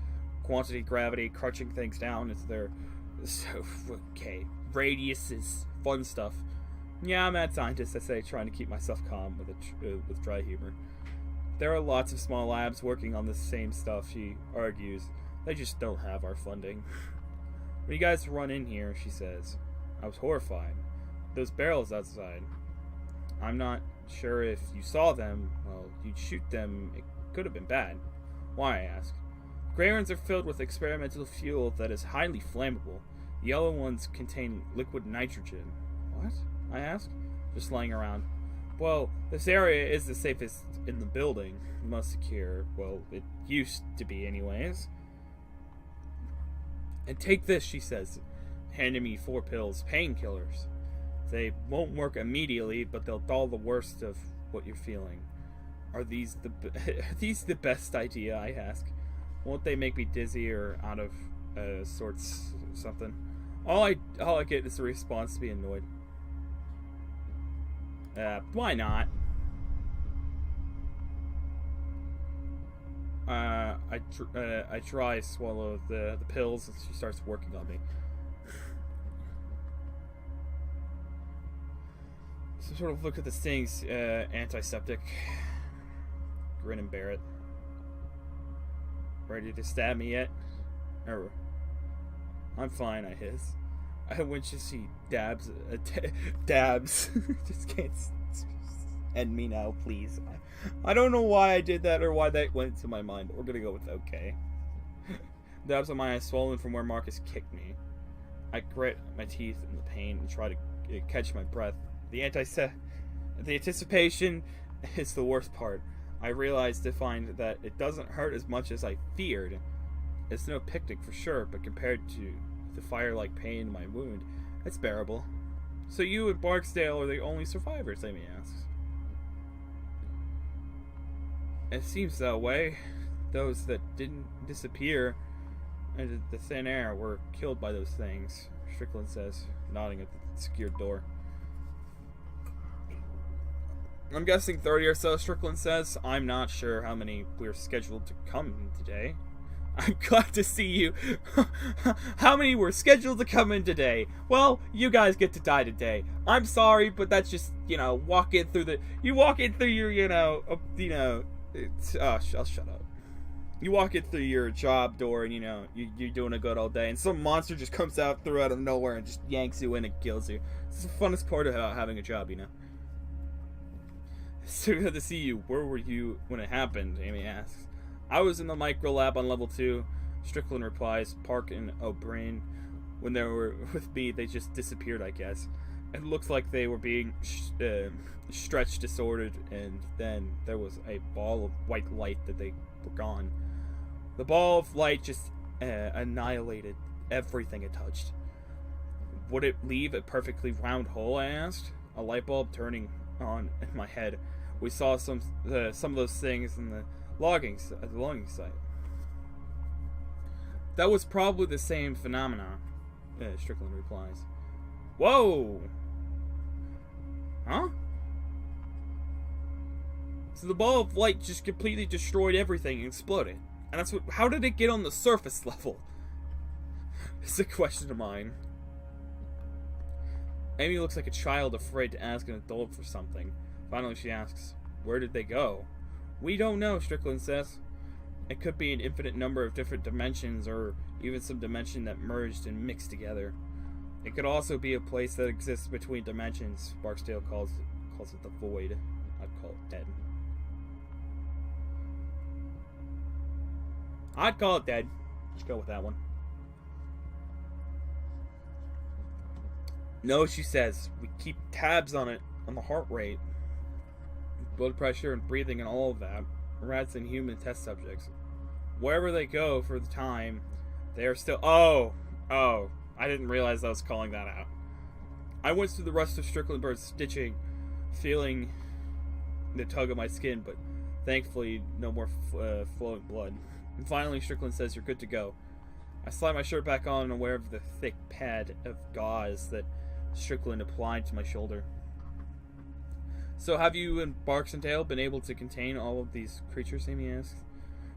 quantity, gravity, crunching things down. It's their. So okay, radiuses, fun stuff. Yeah, I'm a mad scientist, I say, trying to keep myself calm with dry humor. There are lots of small labs working on the same stuff, she argues. They just don't have our funding. When you guys run in here, she says, I was horrified. Those barrels outside. I'm not sure if you saw them. Well, you'd shoot them. It could have been bad. Why, I ask. Gray ones are filled with experimental fuel that is highly flammable. The yellow ones contain liquid nitrogen. What? I ask, just lying around. Well, this area is the safest in the building. Most secure. Well, it used to be anyways. And take this, she says, handing me 4 pills, painkillers. They won't work immediately, but they'll dull the worst of what you're feeling. Are these the best idea, I ask? Won't they make me dizzy or out of sorts something? All I get is a response to be annoyed. Why not? I swallow the pills and she starts working on me. So sort of look at the things, antiseptic. Grin and bear it. Ready to stab me yet? Or, I'm fine, I hiss. I went to see Dabs. Dabs. Just can't end me now, please. I don't know why I did that or why that went to my mind. We're gonna go with okay. Dabs on my eyes swollen from where Marcus kicked me. I grit my teeth in the pain and try to catch my breath. The anticipation is the worst part. I realized to find that it doesn't hurt as much as I feared. It's no picnic for sure, but compared to the fire-like pain in my wound, it's bearable. So you and Barksdale are the only survivors, Amy asks. It seems that way. Those that didn't disappear into the thin air were killed by those things, Strickland says, nodding at the secured door. I'm guessing 30 or so, Strickland says. I'm not sure how many we're scheduled to come today. I'm glad to see you. How many were scheduled to come in today? Well, you guys get to die today. I'm sorry, but that's just, you walk in through your, I'll shut up. You walk in through your job door and, you're doing a good all day, and some monster just comes out of nowhere and just yanks you in and kills you. It's the funnest part about having a job, So good to see you. Where were you when it happened? Amy asks. I was in the micro lab on level 2. Strickland replies. Park and O'Brien, when they were with me, they just disappeared, I guess. It looks like they were being stretched, disordered, and then there was a ball of white light that they were gone. The ball of light just annihilated everything it touched. Would it leave a perfectly round hole, I asked. A light bulb turning on in my head. We saw some of those things in the logging site. That was probably the same phenomena, Strickland replies. Whoa! Huh? So the ball of light just completely destroyed everything and exploded. And how did it get on the surface level? It's a question of mine. Amy looks like a child afraid to ask an adult for something. Finally she asks, where did they go? We don't know, Strickland says. It could be an infinite number of different dimensions, or even some dimension that merged and mixed together. It could also be a place that exists between dimensions. Barksdale calls it the void. I'd call it dead. I'd call it dead. Let's go with that one. No, she says. We keep tabs on it, on the heart rate, blood pressure and breathing and all of that. Rats and human test subjects. Wherever they go for the time, they are still... Oh! I didn't realize I was calling that out. I went through the rest of Strickland Bird's stitching, feeling the tug of my skin, but thankfully no more flowing blood. And finally Strickland says, you're good to go. I slide my shirt back on, aware of the thick pad of gauze that Strickland applied to my shoulder. So have you and Barksdale been able to contain all of these creatures, Amy asks.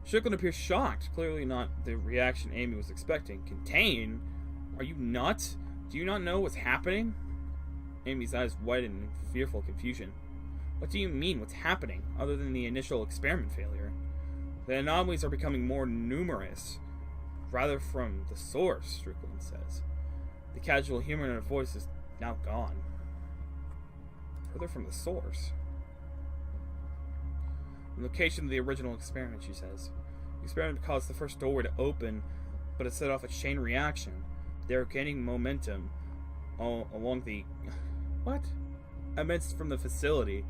Strickland appears shocked, clearly not the reaction Amy was expecting. Contain? Are you nuts? Do you not know what's happening? Amy's eyes widen in fearful confusion. What do you mean, what's happening, other than the initial experiment failure? The anomalies are becoming more numerous. Rather from the source, Strickland says. The casual humor in her voice is now gone. Further from the source. The location of the original experiment, she says. The experiment caused the first doorway to open, but it set off a chain reaction. They are gaining momentum along the... What? Amidst from the facility.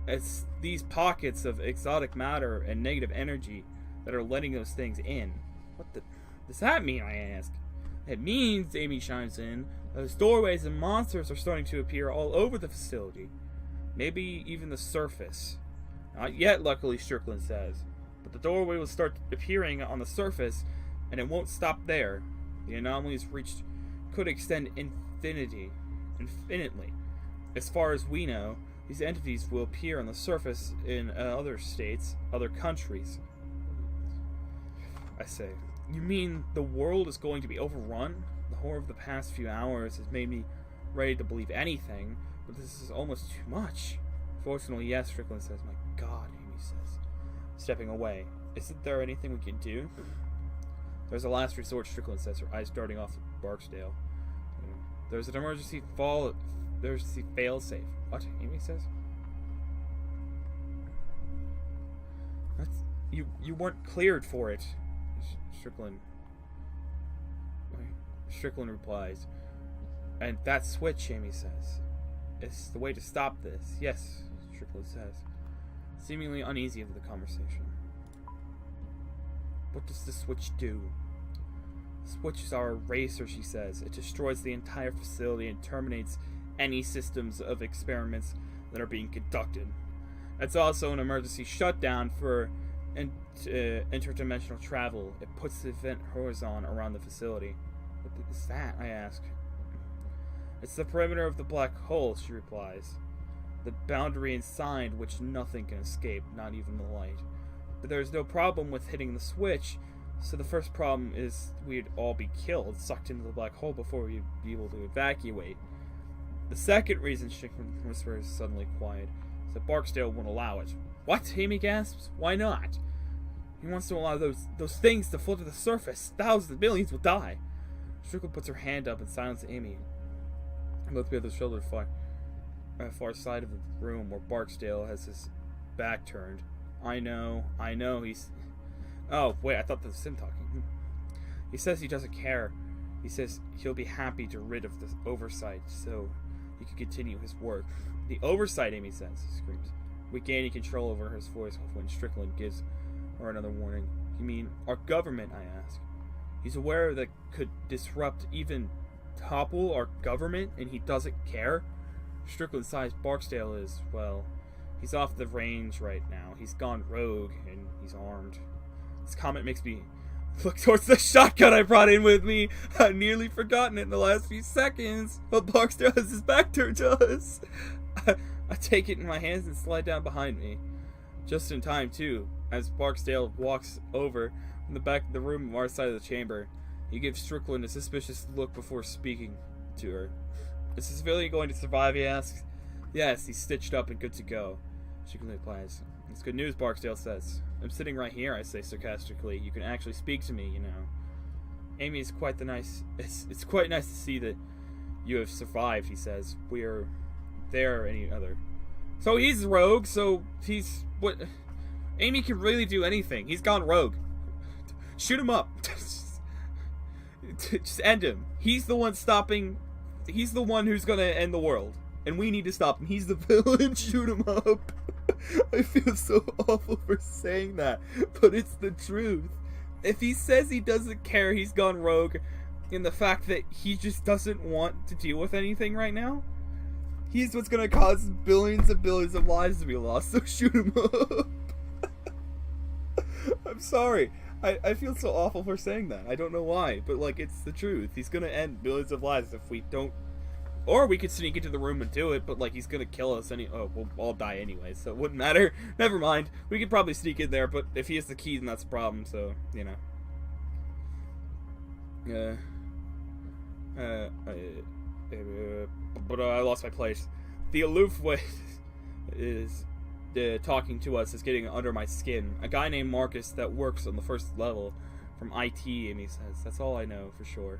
It's these pockets of exotic matter and negative energy that are letting those things in. What does that mean, I ask? It means, Amy chimes in, those doorways and monsters are starting to appear all over the facility. Maybe even the surface. Not yet, luckily, Strickland says. But the doorway will start appearing on the surface, and it won't stop there. The anomalies reached could extend infinitely. As far as we know, these entities will appear on the surface in other states, other countries. I say, you mean the world is going to be overrun? The horror of the past few hours has made me ready to believe anything, But this is almost too much. Fortunately, yes, Strickland says. My God, Amy says. Stepping away. Isn't there anything we can do? There's a last resort, Strickland says, her eyes darting off at Barksdale. There's an emergency fail-safe. What? Amy says. You weren't cleared for it. Strickland replies. And that switch, Amy says. It's the way to stop this. Yes, Strickland says, seemingly uneasy of the conversation. What does the switch do? The switch is our eraser, she says. It destroys the entire facility and terminates any systems of experiments that are being conducted. It's also an emergency shutdown for interdimensional travel. It puts the event horizon around the facility. What is that? I ask. It's the perimeter of the black hole, she replies. The boundary inside which nothing can escape, not even the light. But there's no problem with hitting the switch, so the first problem is we'd all be killed, sucked into the black hole before we'd be able to evacuate. The second reason, Strickland whispers, suddenly quiet, is that Barksdale won't allow it. What? Amy gasps. Why not? He wants to allow those things to float to the surface. Thousands of millions will die. Strickland puts her hand up and silences Amy. Both the other shoulder far side of the room where Barksdale has his back turned. I know, he's... Oh, wait, I thought that was him talking. He says he doesn't care. He says he'll be happy to rid of the oversight so he can continue his work. The oversight, Amy says, screams. Regaining control over his voice when Strickland gives her another warning. You mean our government, I ask. He's aware that could disrupt, even topple our government, and he doesn't care? Strickland sighs. Barksdale is, well, he's off the range right now. He's gone rogue, and he's armed. This comment makes me look towards the shotgun I brought in with me. I'd nearly forgotten it in the last few seconds, but Barksdale has his back turned to us. I take it in my hands and slide down behind me. Just in time, too, as Barksdale walks over from the back of the room on our side of the chamber. He gives Strickland a suspicious look before speaking to her. Is the civilian going to survive, he asks. Yes, he's stitched up and good to go. Strickland replies. It's good news, Barksdale says. I'm sitting right here, I say sarcastically. You can actually speak to me, you know. Amy is quite it's quite nice to see that you have survived, he says. We're there any other. So he's rogue, so he's what Amy can really do anything. He's gone rogue. Shoot him up. Just end him. He's the one stopping. He's the one who's gonna end the world, and we need to stop him. He's the villain. Shoot him up. I feel so awful for saying that, but it's the truth. If he says he doesn't care, he's gone rogue, in the fact that he just doesn't want to deal with anything right now, he's what's gonna cause billions and billions of lives to be lost. So shoot him up. I'm sorry. I feel so awful for saying that. I don't know why, but like, it's the truth. He's gonna end billions of lives if we don't. Or we could sneak into the room and do it, but like, he's gonna kill us we'll all die anyway, so it wouldn't matter. Never mind. We could probably sneak in there, but if he has the key, then that's a problem, so, you know. But I lost my place. The aloof way is talking to us is getting under my skin. A guy named Marcus that works on the first level from IT, Amy says. That's all I know for sure.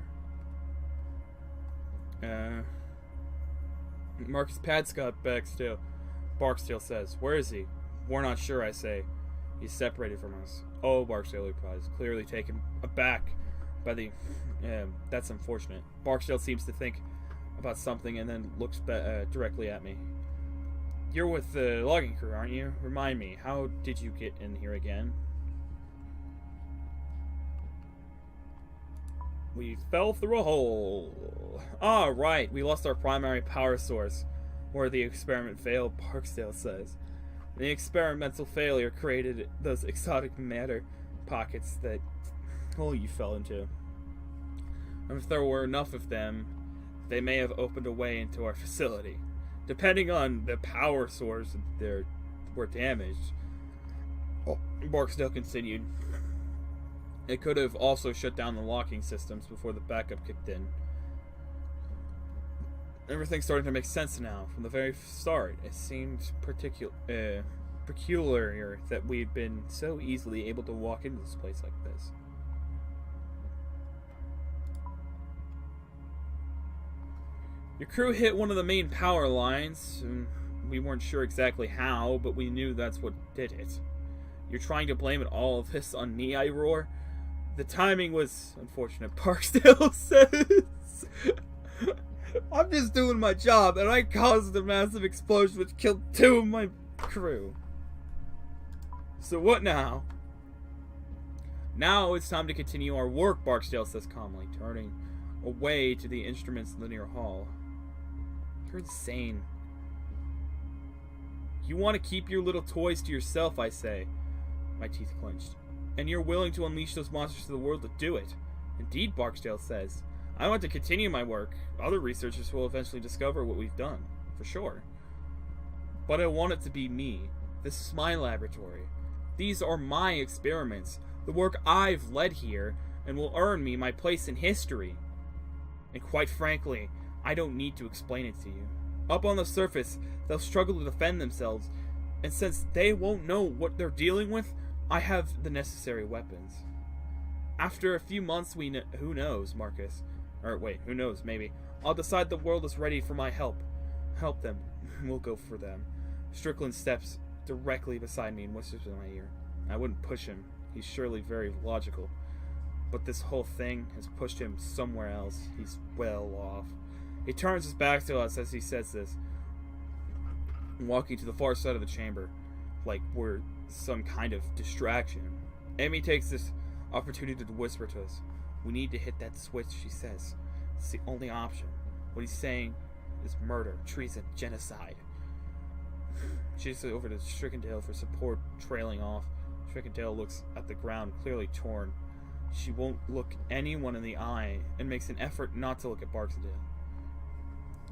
Marcus Padscott Barksdale says. Where is he? We're not sure, I say. He's separated from us. Oh, Barksdale replies, clearly taken aback by the... that's unfortunate. Barksdale seems to think about something and then looks directly at me. You're with the logging crew, aren't you? Remind me, how did you get in here again? We fell through a hole. Ah, right. We lost our primary power source, where the experiment failed, Barksdale says. The experimental failure created those exotic matter pockets that you fell into. And if there were enough of them, they may have opened a way into our facility. Depending on the power source that were damaged, Barksdale continued. It could have also shut down the locking systems before the backup kicked in. Everything's starting to make sense now. From the very start, it seemed peculiar that we'd been so easily able to walk into this place like this. Your crew hit one of the main power lines, and we weren't sure exactly how, but we knew that's what did it. You're trying to blame it all of this on me, I roar. The timing was unfortunate, Barksdale says. I'm just doing my job, and I caused a massive explosion which killed 2 of my crew. So what now? Now it's time to continue our work, Barksdale says calmly, turning away to the instruments in the near hall. You're insane. You want to keep your little toys to yourself, I say. My teeth clenched. And you're willing to unleash those monsters to the world to do it. Indeed, Barksdale says. I want to continue my work. Other researchers will eventually discover what we've done, for sure. But I want it to be me. This is my laboratory. These are my experiments. The work I've led here, and will earn me my place in history. And quite frankly, I don't need to explain it to you. Up on the surface, they'll struggle to defend themselves, and since they won't know what they're dealing with, I have the necessary weapons. After a few months, who knows, Marcus? Or wait, who knows, maybe. I'll decide the world is ready for my help. Help them. We'll go for them. Strickland steps directly beside me and whispers in my ear. I wouldn't push him. He's surely very logical. But this whole thing has pushed him somewhere else. He's well off. He turns his back to us as he says this, walking to the far side of the chamber, like we're some kind of distraction. Amy takes this opportunity to whisper to us. We need to hit that switch, she says. It's the only option. What he's saying is murder, treason, genocide. She looks over to Strickendale for support, trailing off. Strickendale looks at the ground, clearly torn. She won't look anyone in the eye and makes an effort not to look at Barksdale.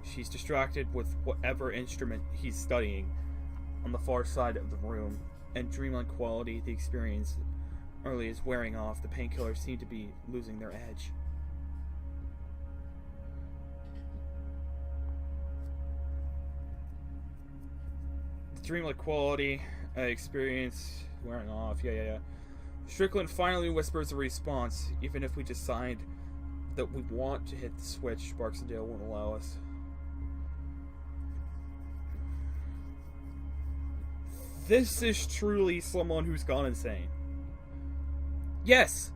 She's distracted with whatever instrument he's studying on the far side of the room, and dreamlike quality the experience early is wearing off. The painkillers seem to be losing their edge. The dreamlike quality experience wearing off. Yeah. Strickland finally whispers a response. Even if we decide that we want to hit the switch, Barksdale won't allow us. This is truly someone who's gone insane. Yes,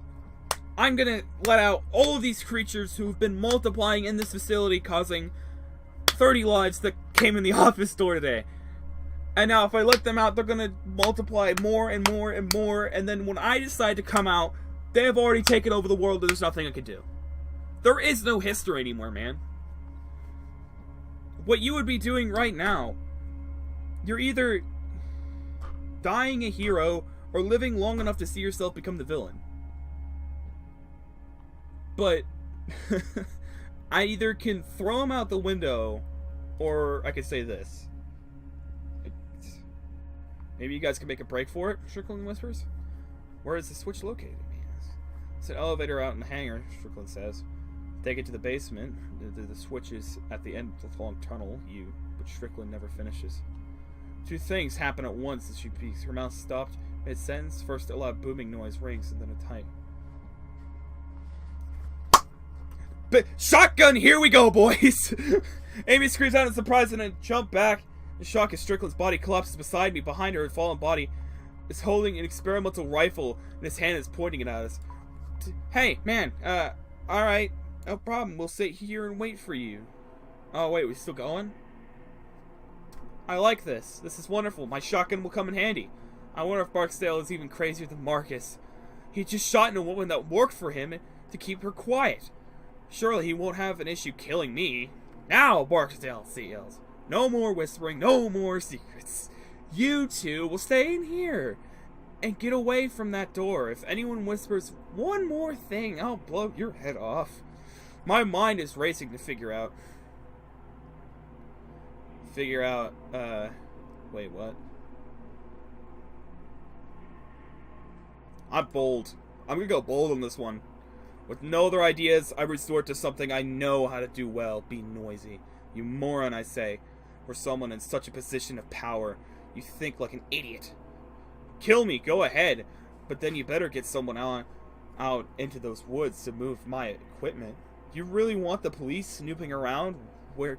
I'm gonna let out all of these creatures who've been multiplying in this facility, causing 30 lives that came in the office door today. And now if I let them out, they're gonna multiply more and more and more, and then when I decide to come out, they have already taken over the world and there's nothing I can do. There is no history anymore, man. What you would be doing right now, you're either dying a hero or living long enough to see yourself become the villain. But I either can throw him out the window, or I could say this. Maybe you guys can make a break for it, Strickland whispers. Where is the switch located? It's an elevator out in the hangar, Strickland says. Take it to the basement. The switch is at the end of the long tunnel, but Strickland never finishes. 2 things happen at once as she speaks. Her mouth stopped mid-sentence. First, a loud booming noise rings, and then a tight. Shotgun! Here we go, boys! Amy screams out in surprise and then jump back in shock as Strickland's body collapses beside me. Behind her, a fallen body is holding an experimental rifle, and his hand is pointing it at us. Hey, man, alright. No problem. We'll sit here and wait for you. Oh, wait, we still going? I like this. This is wonderful. My shotgun will come in handy. I wonder if Barksdale is even crazier than Marcus. He just shot in a woman that worked for him to keep her quiet. Surely he won't have an issue killing me. Now, Barksdale yells. No more whispering, no more secrets. You two will stay in here and get away from that door. If anyone whispers one more thing, I'll blow your head off. My mind is racing to figure out, wait, what? I'm bold. I'm gonna go bold on this one. With no other ideas, I resort to something I know how to do well, be noisy. You moron, I say. For someone in such a position of power, you think like an idiot. Kill me, go ahead. But then you better get someone out into those woods to move my equipment. Do you really want the police snooping around where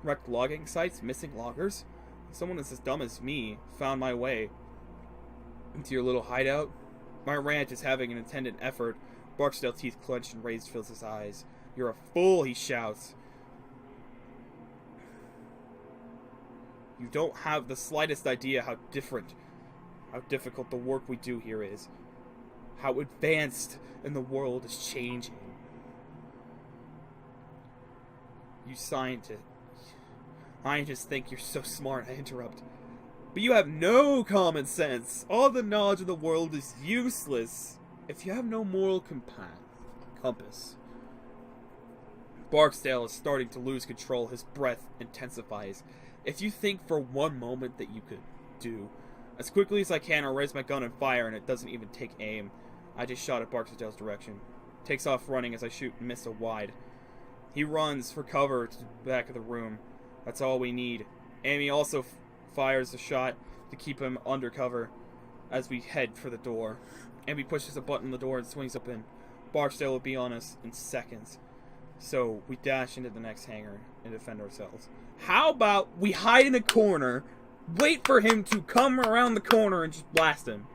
wrecked logging sites, missing loggers? Someone that's as dumb as me found my way into your little hideout. My ranch is having an intended effort. Barksdale, teeth clenched and raised, fills his eyes. You're a fool, he shouts. You don't have the slightest idea how difficult the work we do here is. How advanced and the world is changing. You scientists think you're so smart, I interrupt. But you have no common sense. All the knowledge of the world is useless if you have no moral compass. Barksdale is starting to lose control. His breath intensifies. If you think for one moment that you could do, as quickly as I can, I'll raise my gun and fire, and it doesn't even take aim. I just shot at Barksdale's direction. Takes off running as I shoot and miss a wide. He runs for cover to the back of the room. That's all we need. Amy also fires a shot to keep him under cover as we head for the door. Amy pushes a button on the door and swings open. Barksdale will be on us in seconds. So we dash into the next hangar and defend ourselves. How about we hide in a corner, wait for him to come around the corner and just blast him?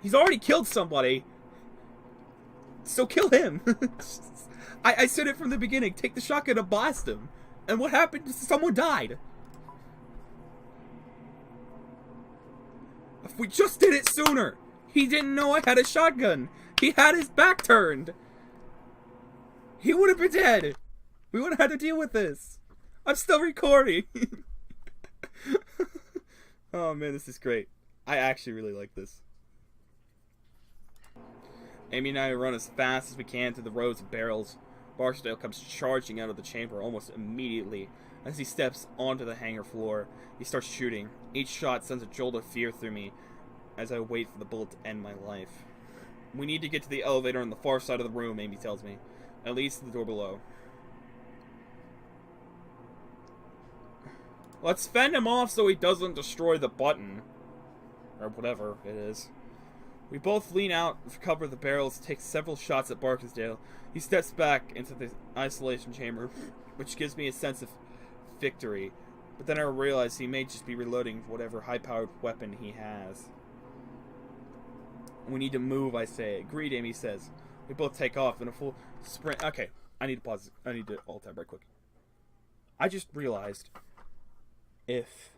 He's already killed somebody, so kill him. I said it from the beginning. Take the shotgun and blast him. And what happened? Someone died. If we just did it sooner. He didn't know I had a shotgun. He had his back turned. He would have been dead. We would have had to deal with this. I'm still recording. Oh man, this is great. I actually really like this. Amy and I run as fast as we can through the rows of barrels. Barksdale comes charging out of the chamber almost immediately. As he steps onto the hangar floor, he starts shooting. Each shot sends a jolt of fear through me as I wait for the bullet to end my life. We need to get to the elevator on the far side of the room, Amy tells me. At least to the door below. Let's fend him off so he doesn't destroy the button. Or whatever it is. We both lean out to cover the barrels, take several shots at Barksdale. He steps back into the isolation chamber, which gives me a sense of victory. But then I realize he may just be reloading whatever high-powered weapon he has. We need to move, I say. Agreed, Amy says. We both take off in a full sprint. Okay, I need to pause. I need to alt tab right quick. I just realized if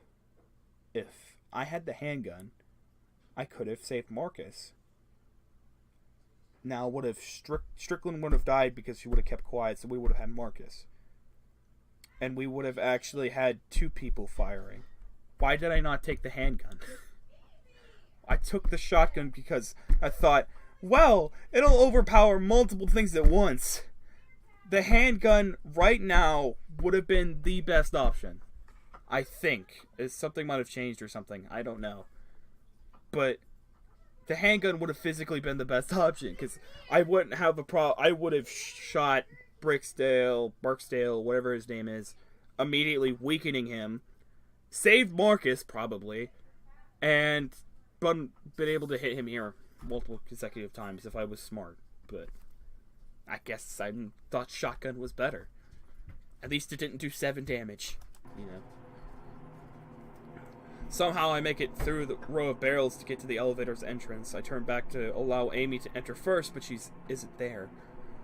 I had the handgun, I could have saved Marcus. Now, would have Strickland would have died because she would have kept quiet, so we would have had Marcus. And we would have actually had two people firing. Why did I not take the handgun? I took the shotgun because I thought, well, it'll overpower multiple things at once. The handgun right now would have been the best option. I think. Something might have changed or something. I don't know. But the handgun would have physically been the best option because I wouldn't have a problem. I would have shot Barksdale, whatever his name is, immediately weakening him, saved Marcus probably, and been able to hit him here multiple consecutive times if I was smart. But I guess I thought shotgun was better. At least it didn't do 7 damage, you know. Somehow I make it through the row of barrels to get to the elevator's entrance. I turn back to allow Amy to enter first, but she isn't there.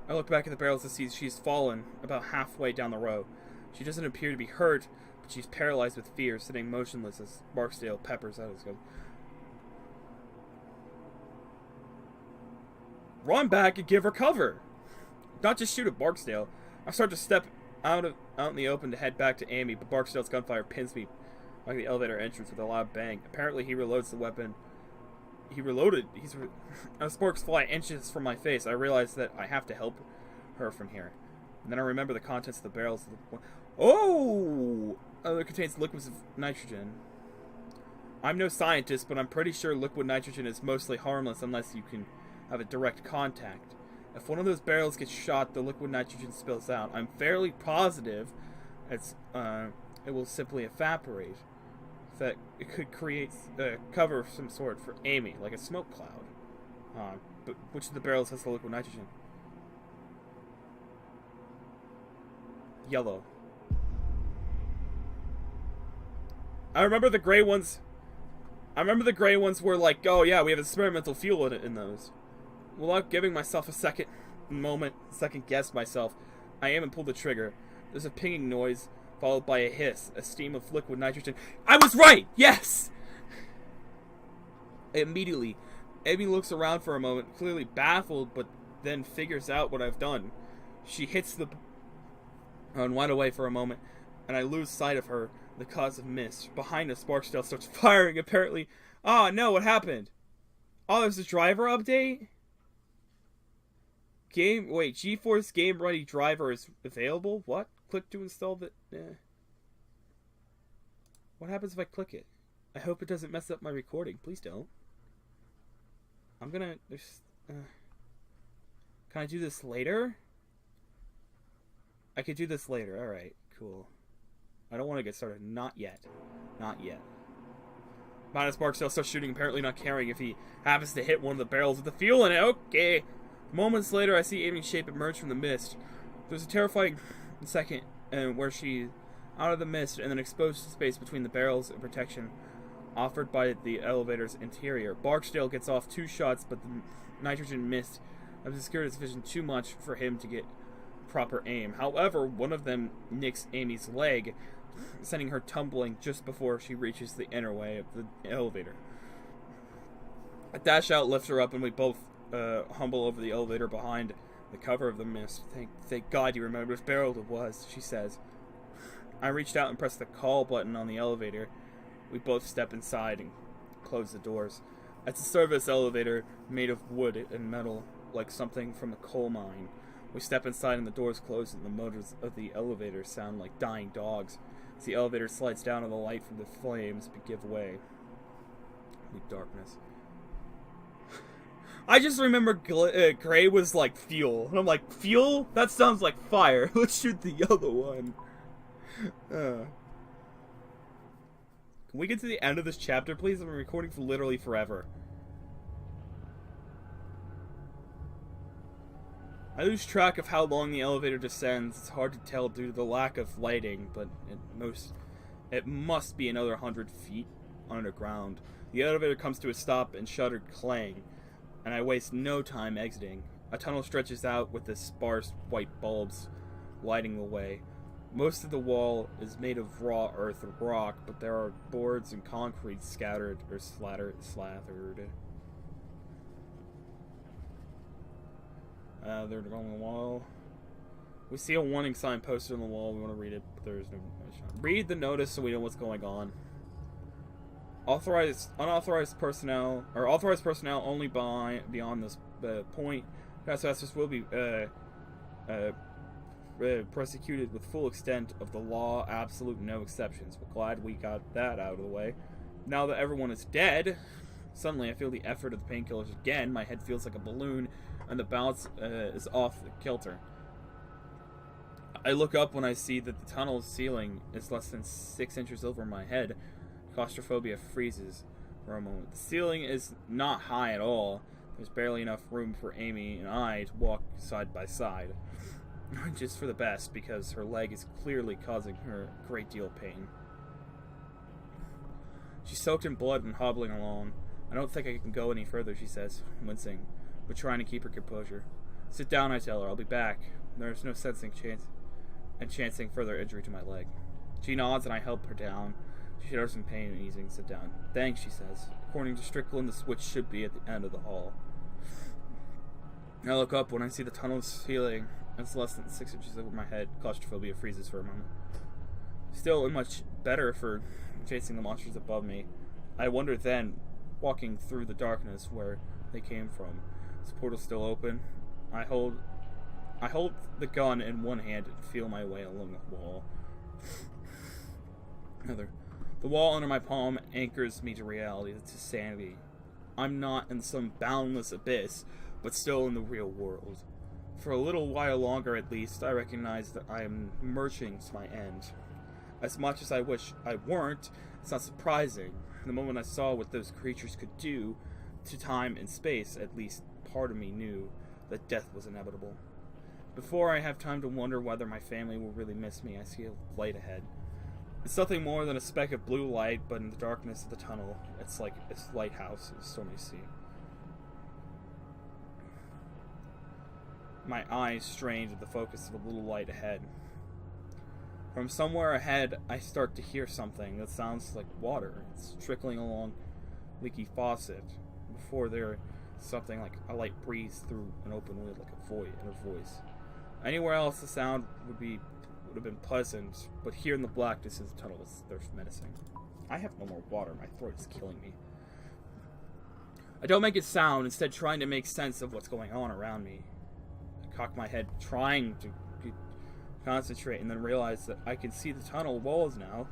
I look back at the barrels to see she's fallen about halfway down the row. She doesn't appear to be hurt, but she's paralyzed with fear, sitting motionless as Barksdale peppers out his gun. Run back and give her cover! Not just shoot at Barksdale. I start to step out in the open to head back to Amy, but Barksdale's gunfire pins me like the elevator entrance with a loud bang. Apparently he reloads the weapon. As sparks fly inches from my face, I realize that I have to help her from here. And then I remember the contents of the barrels. Oh! It contains liquids of nitrogen. I'm no scientist, but I'm pretty sure liquid nitrogen is mostly harmless unless you can have a direct contact. If one of those barrels gets shot, the liquid nitrogen spills out. I'm fairly positive it will simply evaporate. That it could create cover of some sort for Amy, like a smoke cloud. But which of the barrels has the liquid nitrogen? Yellow. I remember the gray ones were like, oh yeah, we have experimental fuel in those. Without giving myself a second guess myself, I aim and pull the trigger. There's a pinging noise, followed by a hiss, a steam of liquid nitrogen. I was right! Yes! Immediately, Amy looks around for a moment, clearly baffled, but then figures out what I've done. She hits the and wide away for a moment, and I lose sight of her, the cause of mist. Behind us, Barksdale starts firing, apparently. Oh no, what happened? Oh, there's a driver update? GeForce Game Ready driver is available? What? Click to install the... What happens if I click it? I hope it doesn't mess up my recording. Please don't. I'm gonna... Can I do this later? I could do this later. Alright, cool. I don't want to get started. Not yet. Not yet. Minus Barksdale starts shooting, apparently not caring if he happens to hit one of the barrels with the fuel in it. Okay. Moments later, I see Amy's shape emerge from the mist. There's a terrifying second where she's out of the mist and then exposed to space between the barrels and protection offered by the elevator's interior. Barksdale gets off 2 shots, but the nitrogen mist obscured his vision too much for him to get proper aim. However, one of them nicks Amy's leg, sending her tumbling just before she reaches the inner way of the elevator. I dash out, lift her up, and we both humble over the elevator behind the cover of the mist. Thank God you remember which barrel it was, she says. I reached out and pressed the call button on the elevator. We both step inside and close the doors. It's a service elevator made of wood and metal, like something from a coal mine. We step inside and the doors close and the motors of the elevator sound like dying dogs. As the elevator slides down and the light from the flames give way. Complete darkness. I just remember gray was like fuel. And I'm like, fuel? That sounds like fire. Let's shoot the other one. Can we get to the end of this chapter, please? I've been recording for literally forever. I lose track of how long the elevator descends. It's hard to tell due to the lack of lighting, but it must be another 100 feet underground. The elevator comes to a stop and shutter clang, and I waste no time exiting. A tunnel stretches out with the sparse white bulbs lighting the way. Most of the wall is made of raw earth and rock, but there are boards and concrete scattered or slathered. They're on the wall. We see a warning sign posted on the wall. We want to read it, but there is no information. Read the notice so we know what's going on. Unauthorized personnel, or authorized personnel only beyond this point. Trespassers will be prosecuted with full extent of the law, absolute no exceptions. We're glad we got that out of the way. Now that everyone is dead, suddenly I feel the effort of the painkillers again. My head feels like a balloon, and the balance is off the kilter. I look up when I see that the tunnel's ceiling is less than 6 inches over my head. Claustrophobia freezes for a moment. The ceiling is not high at all. There's barely enough room for Amy and I to walk side by side. Just for the best, because her leg is clearly causing her a great deal of pain. She's soaked in blood and hobbling along. I don't think I can go any further, she says, wincing, but trying to keep her composure. Sit down, I tell her. I'll be back. There's no chancing further injury to my leg. She nods and I help her down. She shows some pain and easing. Sit down. Thanks, she says. According to Strickland, the switch should be at the end of the hall. I look up when I see the tunnel's ceiling. It's less than 6 inches over my head. Claustrophobia freezes for a moment. Still much better for chasing the monsters above me. I wonder then, walking through the darkness, where they came from. Is the portal still open? I hold the gun in one hand and feel my way along the wall. The wall under my palm anchors me to reality, to sanity. I'm not in some boundless abyss, but still in the real world. For a little while longer at least, I recognize that I am merging to my end. As much as I wish I weren't, it's not surprising. The moment I saw what those creatures could do to time and space, at least part of me knew that death was inevitable. Before I have time to wonder whether my family will really miss me, I see a light ahead. It's nothing more than a speck of blue light, but in the darkness of the tunnel, it's like a lighthouse in a stormy sea. My eyes strain to the focus of a little light ahead. From somewhere ahead, I start to hear something that sounds like water. It's trickling along a leaky faucet. Before there, something like a light breeze through an open lid like a voice. Anywhere else, the sound would have been pleasant, but here in the blackness of the tunnel, they're menacing. I have no more water. My throat is killing me. I don't make a sound, instead trying to make sense of what's going on around me. I cock my head, trying to concentrate, and then realize that I can see the tunnel walls now.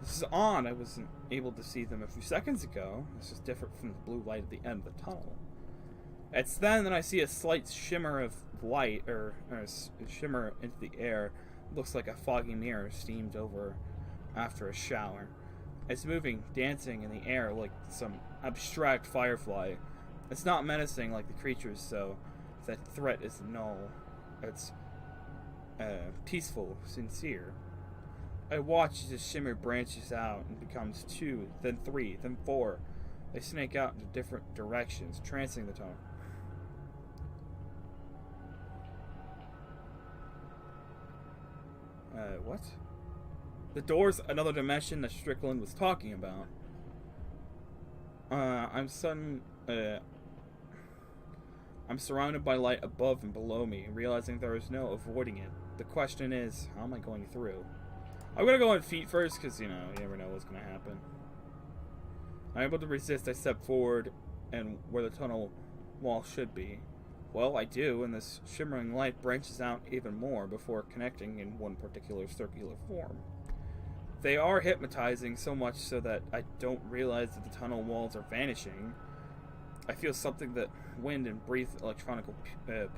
This is odd. I wasn't able to see them a few seconds ago. This is different from the blue light at the end of the tunnel. It's then that I see a slight shimmer of light, or a shimmer into the air. It looks like a foggy mirror steamed over after a shower. It's moving, dancing in the air like some abstract firefly. It's not menacing like the creatures, so that threat is null. It's peaceful, sincere. I watch as the shimmer branches out and becomes 2, then 3, then 4. They snake out into different directions, trancing the tunnel. What? The door's another dimension that Strickland was talking about. I'm surrounded by light above and below me, realizing there is no avoiding it. The question is, how am I going through? I'm gonna go on feet first, because, you never know what's gonna happen. I'm able to resist. I step forward, and where the tunnel wall should be. Well, I do, and this shimmering light branches out even more before connecting in one particular circular form. They are hypnotizing so much so that I don't realize that the tunnel walls are vanishing. I feel something that wind and breathe electronic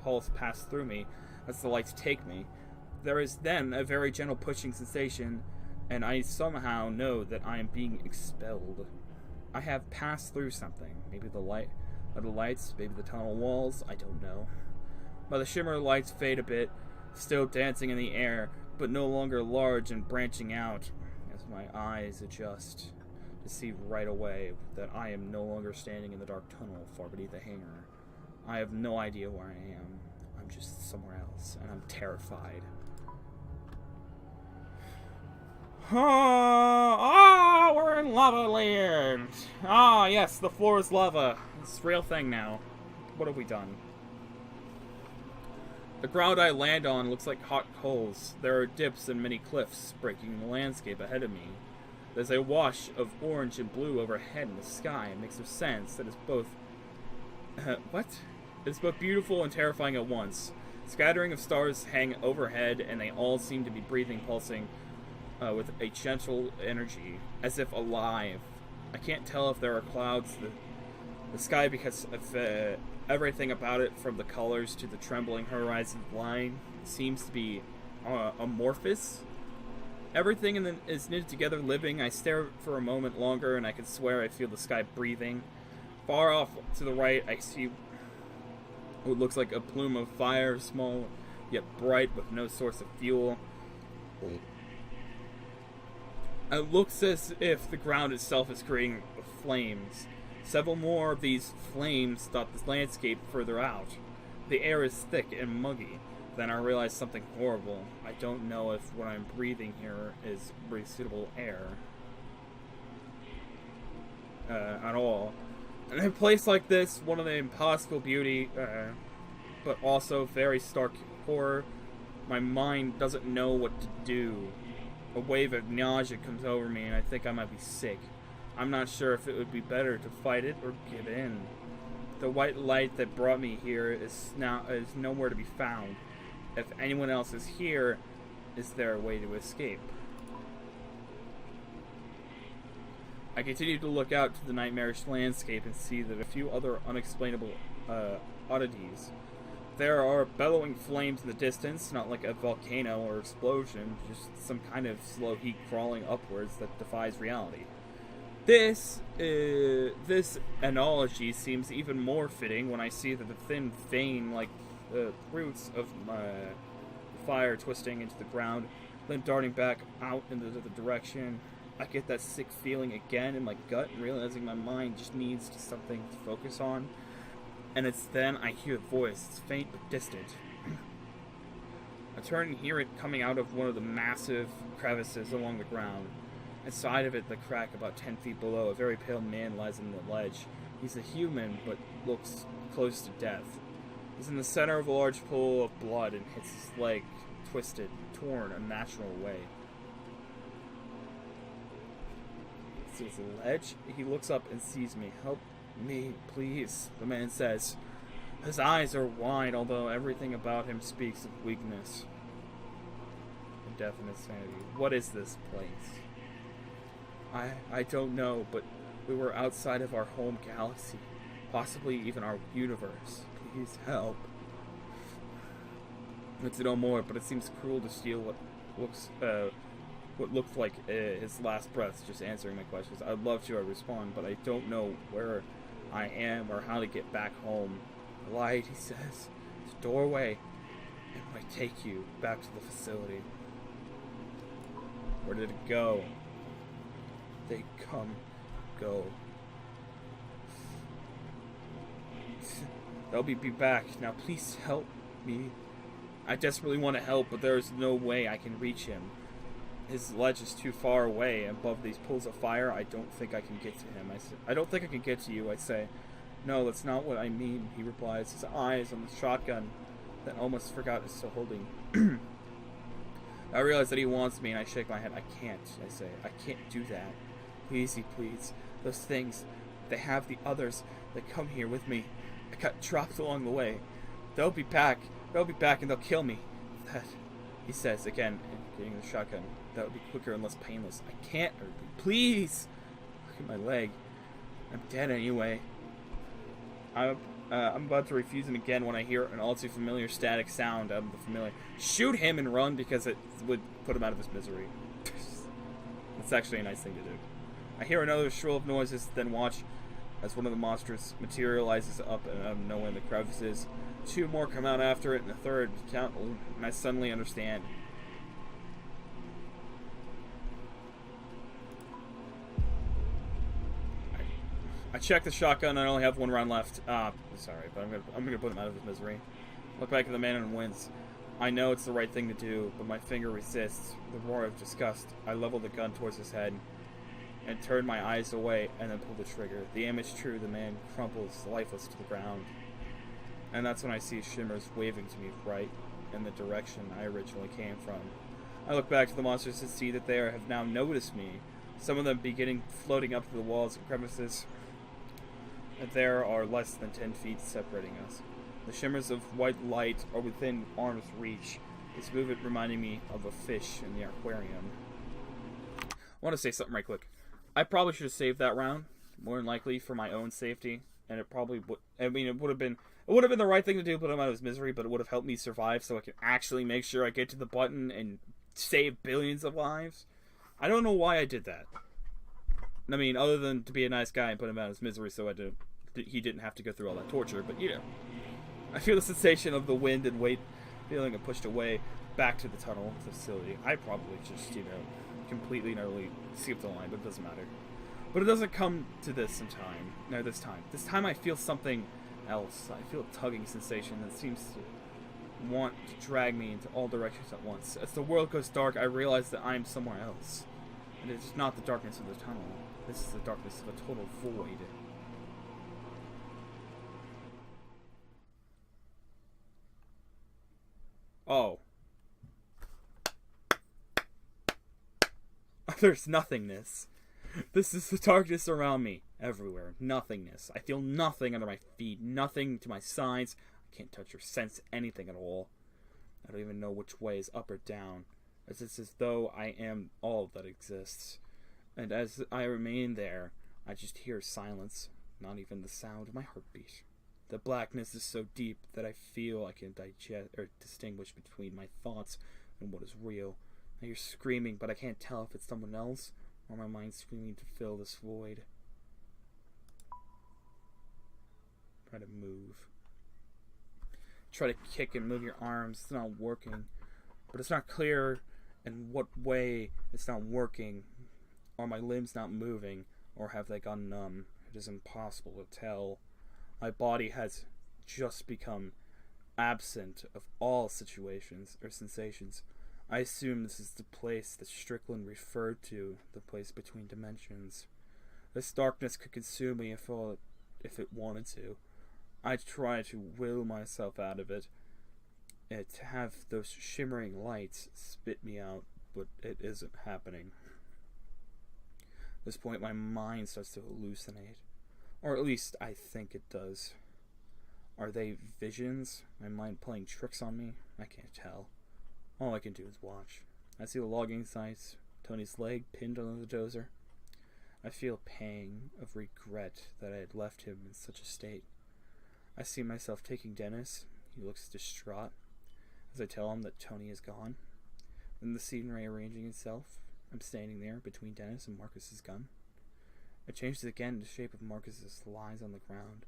pulse pass through me as the lights take me. There is then a very gentle pushing sensation, and I somehow know that I am being expelled. I have passed through something. Maybe the lights, maybe the tunnel walls, I don't know. But the shimmer lights fade a bit, still dancing in the air, but no longer large and branching out, as my eyes adjust to see right away that I am no longer standing in the dark tunnel far beneath the hangar. I have no idea where I am. I'm just somewhere else, and I'm terrified. Oh, we're in lava land. Ah, yes, the floor is lava. It's a real thing now. What have we done? The ground I land on looks like hot coals. There are dips and many cliffs breaking the landscape ahead of me. There's a wash of orange and blue overhead in the sky. It makes no sense that it's both... what? It's both beautiful and terrifying at once. Scattering of stars hang overhead, and they all seem to be breathing, pulsing with a gentle energy, as if alive. I can't tell if there are clouds in the sky because of everything about it, from the colors to the trembling horizon line, seems to be amorphous. Everything is knitted together, living. I stare for a moment longer, and I can swear I feel the sky breathing. Far off to the right, I see what looks like a plume of fire, small yet bright, with no source of fuel. It looks as if the ground itself is creating flames. Several more of these flames dot the landscape further out. The air is thick and muggy. Then I realize something horrible. I don't know if what I'm breathing here is suitable air at all. In a place like this, one of the impossible beauty, but also very stark horror, my mind doesn't know what to do. A wave of nausea comes over me, and I think I might be sick. I'm not sure if it would be better to fight it or give in. The white light that brought me here is nowhere to be found. If anyone else is here, is there a way to escape? I continue to look out to the nightmarish landscape and see that a few other unexplainable oddities. There are bellowing flames in the distance, not like a volcano or explosion, just some kind of slow heat crawling upwards that defies reality. This analogy seems even more fitting when I see that the thin vein, like the roots of my fire twisting into the ground, then darting back out into the direction. I get that sick feeling again in my gut, realizing my mind just needs something to focus on. And it's then I hear a voice. It's faint but distant. I turn and hear it coming out of one of the massive crevices along the ground. Inside of it, the crack about 10 feet below, a very pale man lies on the ledge. He's a human, but looks close to death. He's in the center of a large pool of blood and hits his leg, twisted, torn, unnatural way. See, it's a ledge. He looks up and sees me. Help me, please, the man says. His eyes are wide, although everything about him speaks of weakness and definite sanity. What is this place? I don't know, but we were outside of our home galaxy, possibly even our universe. Please help. It's no more, but it seems cruel to steal what looked like his last breath, just answering my questions. I'd love to respond, but I don't know where I am or how to get back home. The light, he says, is a doorway. It might take you back to the facility. Where did it go? They come, go. They'll be back. Now please help me. I desperately want to help, but there is no way I can reach him. His ledge is too far away above these pools of fire. I don't think I can get to him. I don't think I can get to you, I say. No, that's not what I mean, he replies, his eyes on the shotgun that almost forgot is still holding. I realize that he wants me, and I shake my head. I can't, I say. I can't do that. Please, he pleads. Those things, they have the others that come here with me. I got dropped along the way. They'll be back, and they'll kill me. That, he says again, getting the shotgun. That would be quicker and less painless. I can't, please. Look at my leg. I'm dead anyway. I'm about to refuse him again when I hear an all too familiar static sound out of the familiar. Shoot him and run because it would put him out of his misery. It's actually a nice thing to do. I hear another shrill of noises, then watch as one of the monsters materializes up and out of nowhere in the crevices. Two more come out after it, and a third, and I suddenly understand. I check the shotgun. I only have one round left. Sorry, but I'm gonna put him out of his misery. Look back at the man and wince. I know it's the right thing to do, but my finger resists. The roar of disgust. I level the gun towards his head and turn my eyes away and then pull the trigger. The aim is true. The man crumples lifeless to the ground. And that's when I see shimmers waving to me right in the direction I originally came from. I look back to the monsters and see that they have now noticed me. Some of them beginning floating up to the walls and crevices. There are less than 10 feet separating us. The shimmers of white light are within arm's reach, its movement reminding me of a fish in the aquarium. I want to say something right quick. I probably should have saved that round, more than likely for my own safety, and it probably would. I mean, it would have been the right thing to do, put him out of his misery, but it would have helped me survive, so I can actually make sure I get to the button and save billions of lives. I don't know why I did that. I mean, other than to be a nice guy and put him out of his misery, so he didn't have to go through all that torture. But you know, I feel the sensation of the wind and weight, feeling it pushed away back to the tunnel facility. I probably just, completely and utterly skipped the line, but it doesn't matter. But it doesn't come to this sometime. No, this time. This time I feel something else. I feel a tugging sensation that seems to want to drag me into all directions at once. As the world goes dark, I realize that I am somewhere else. And it's not the darkness of the tunnel. This is the darkness of a total void. Oh. There's nothingness. This is the darkness around me. Everywhere. Nothingness. I feel nothing under my feet. Nothing to my sides. I can't touch or sense anything at all. I don't even know which way is up or down. It's as though I am all that exists. And as I remain there, I just hear silence. Not even the sound of my heartbeat. The blackness is so deep that I feel I can digest or distinguish between my thoughts and what is real. I hear screaming, but I can't tell if it's someone else or my mind screaming to fill this void. Try to move. Try to kick and move your arms. It's not working. But it's not clear in what way it's not working. Are my limbs not moving? Or have they gone numb? It is impossible to tell. My body has just become absent of all situations or sensations. I assume this is the place that Strickland referred to, the place between dimensions. This darkness could consume me if it wanted to. I try to will myself out of it, to have those shimmering lights spit me out, but it isn't happening. At this point, my mind starts to hallucinate. Or at least, I think it does. Are they visions? My mind playing tricks on me? I can't tell. All I can do is watch. I see the logging sites, Tony's leg pinned on the dozer. I feel a pang of regret that I had left him in such a state. I see myself taking Dennis. He looks distraught as I tell him that Tony is gone. Then the scene rearranging itself. I'm standing there between Dennis and Marcus's gun. It changes again. The shape of Marcus's lies on the ground,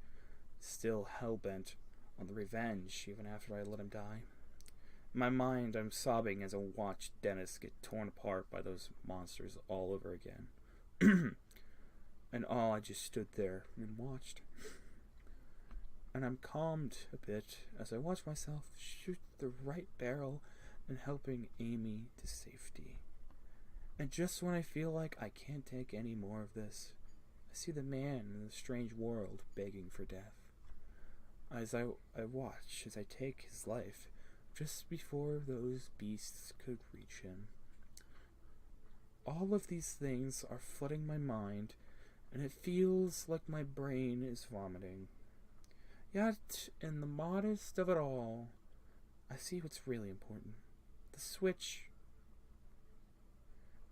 still hell-bent on the revenge even after I let him die. In my mind, I'm sobbing as I watch Dennis get torn apart by those monsters all over again. And I just stood there and watched. And I'm calmed a bit as I watch myself shoot the right barrel and helping Amy to safety. And just when I feel like I can't take any more of this, I see the man in the strange world begging for death. As I watch as I take his life just before those beasts could reach him. All of these things are flooding my mind, and it feels like my brain is vomiting. Yet, in the modest of it all, I see what's really important. The switch.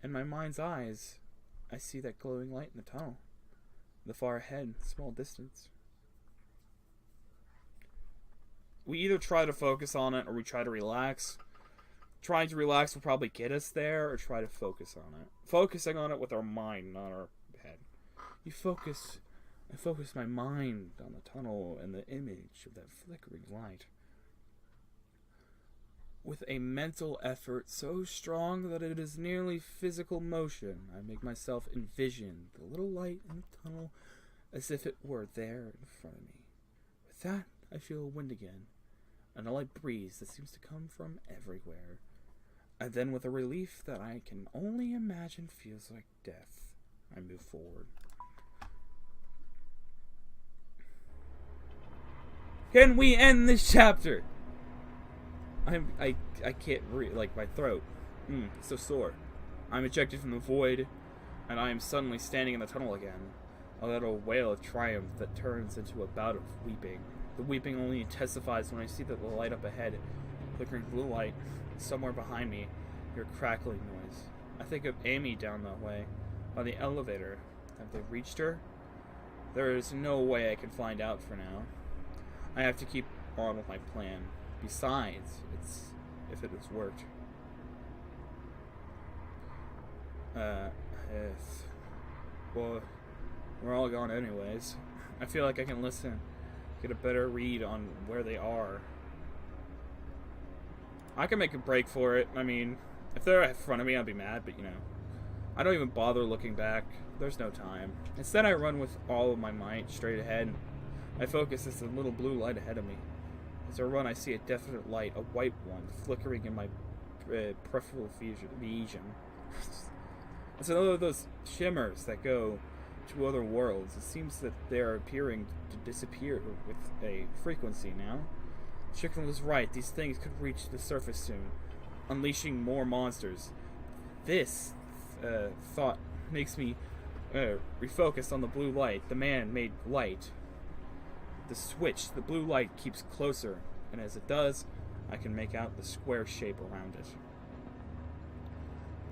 In my mind's eyes, I see that glowing light in the tunnel. The far ahead, small distance. We either try to focus on it or we try to relax. Trying to relax will probably get us there, or try to focus on it. Focusing on it with our mind, not our head. I focus my mind on the tunnel and the image of that flickering light. With a mental effort so strong that it is nearly physical motion, I make myself envision the little light in the tunnel as if it were there in front of me. With that, I feel a wind again, and a light breeze that seems to come from everywhere. And then with a relief that I can only imagine feels like death, I move forward. Can we end this chapter? I can't read, like, my throat. It's so sore. I'm ejected from the void, and I am suddenly standing in the tunnel again. A little wail of triumph that turns into a bout of weeping. The weeping only intensifies when I see that the light up ahead, flickering blue light, somewhere behind me, hear crackling noise. I think of Amy down that way, by the elevator. Have they reached her? There is no way I can find out for now. I have to keep on with my plan. Besides, if it has worked. Well, we're all gone anyways. I feel like I can listen, get a better read on where they are. I can make a break for it. I mean, if they're in front of me, I'll be mad, but I don't even bother looking back. There's no time. Instead, I run with all of my might straight ahead. My focus is the little blue light ahead of me. As I run, I see a definite light, a white one, flickering in my peripheral vision. It's another of those shimmers that go to other worlds. It seems that they are appearing to disappear with a frequency now. Strickland was right. These things could reach the surface soon, unleashing more monsters. This thought makes me refocus on the blue light, the man-made light. The switch, the blue light keeps closer, and as it does, I can make out the square shape around it.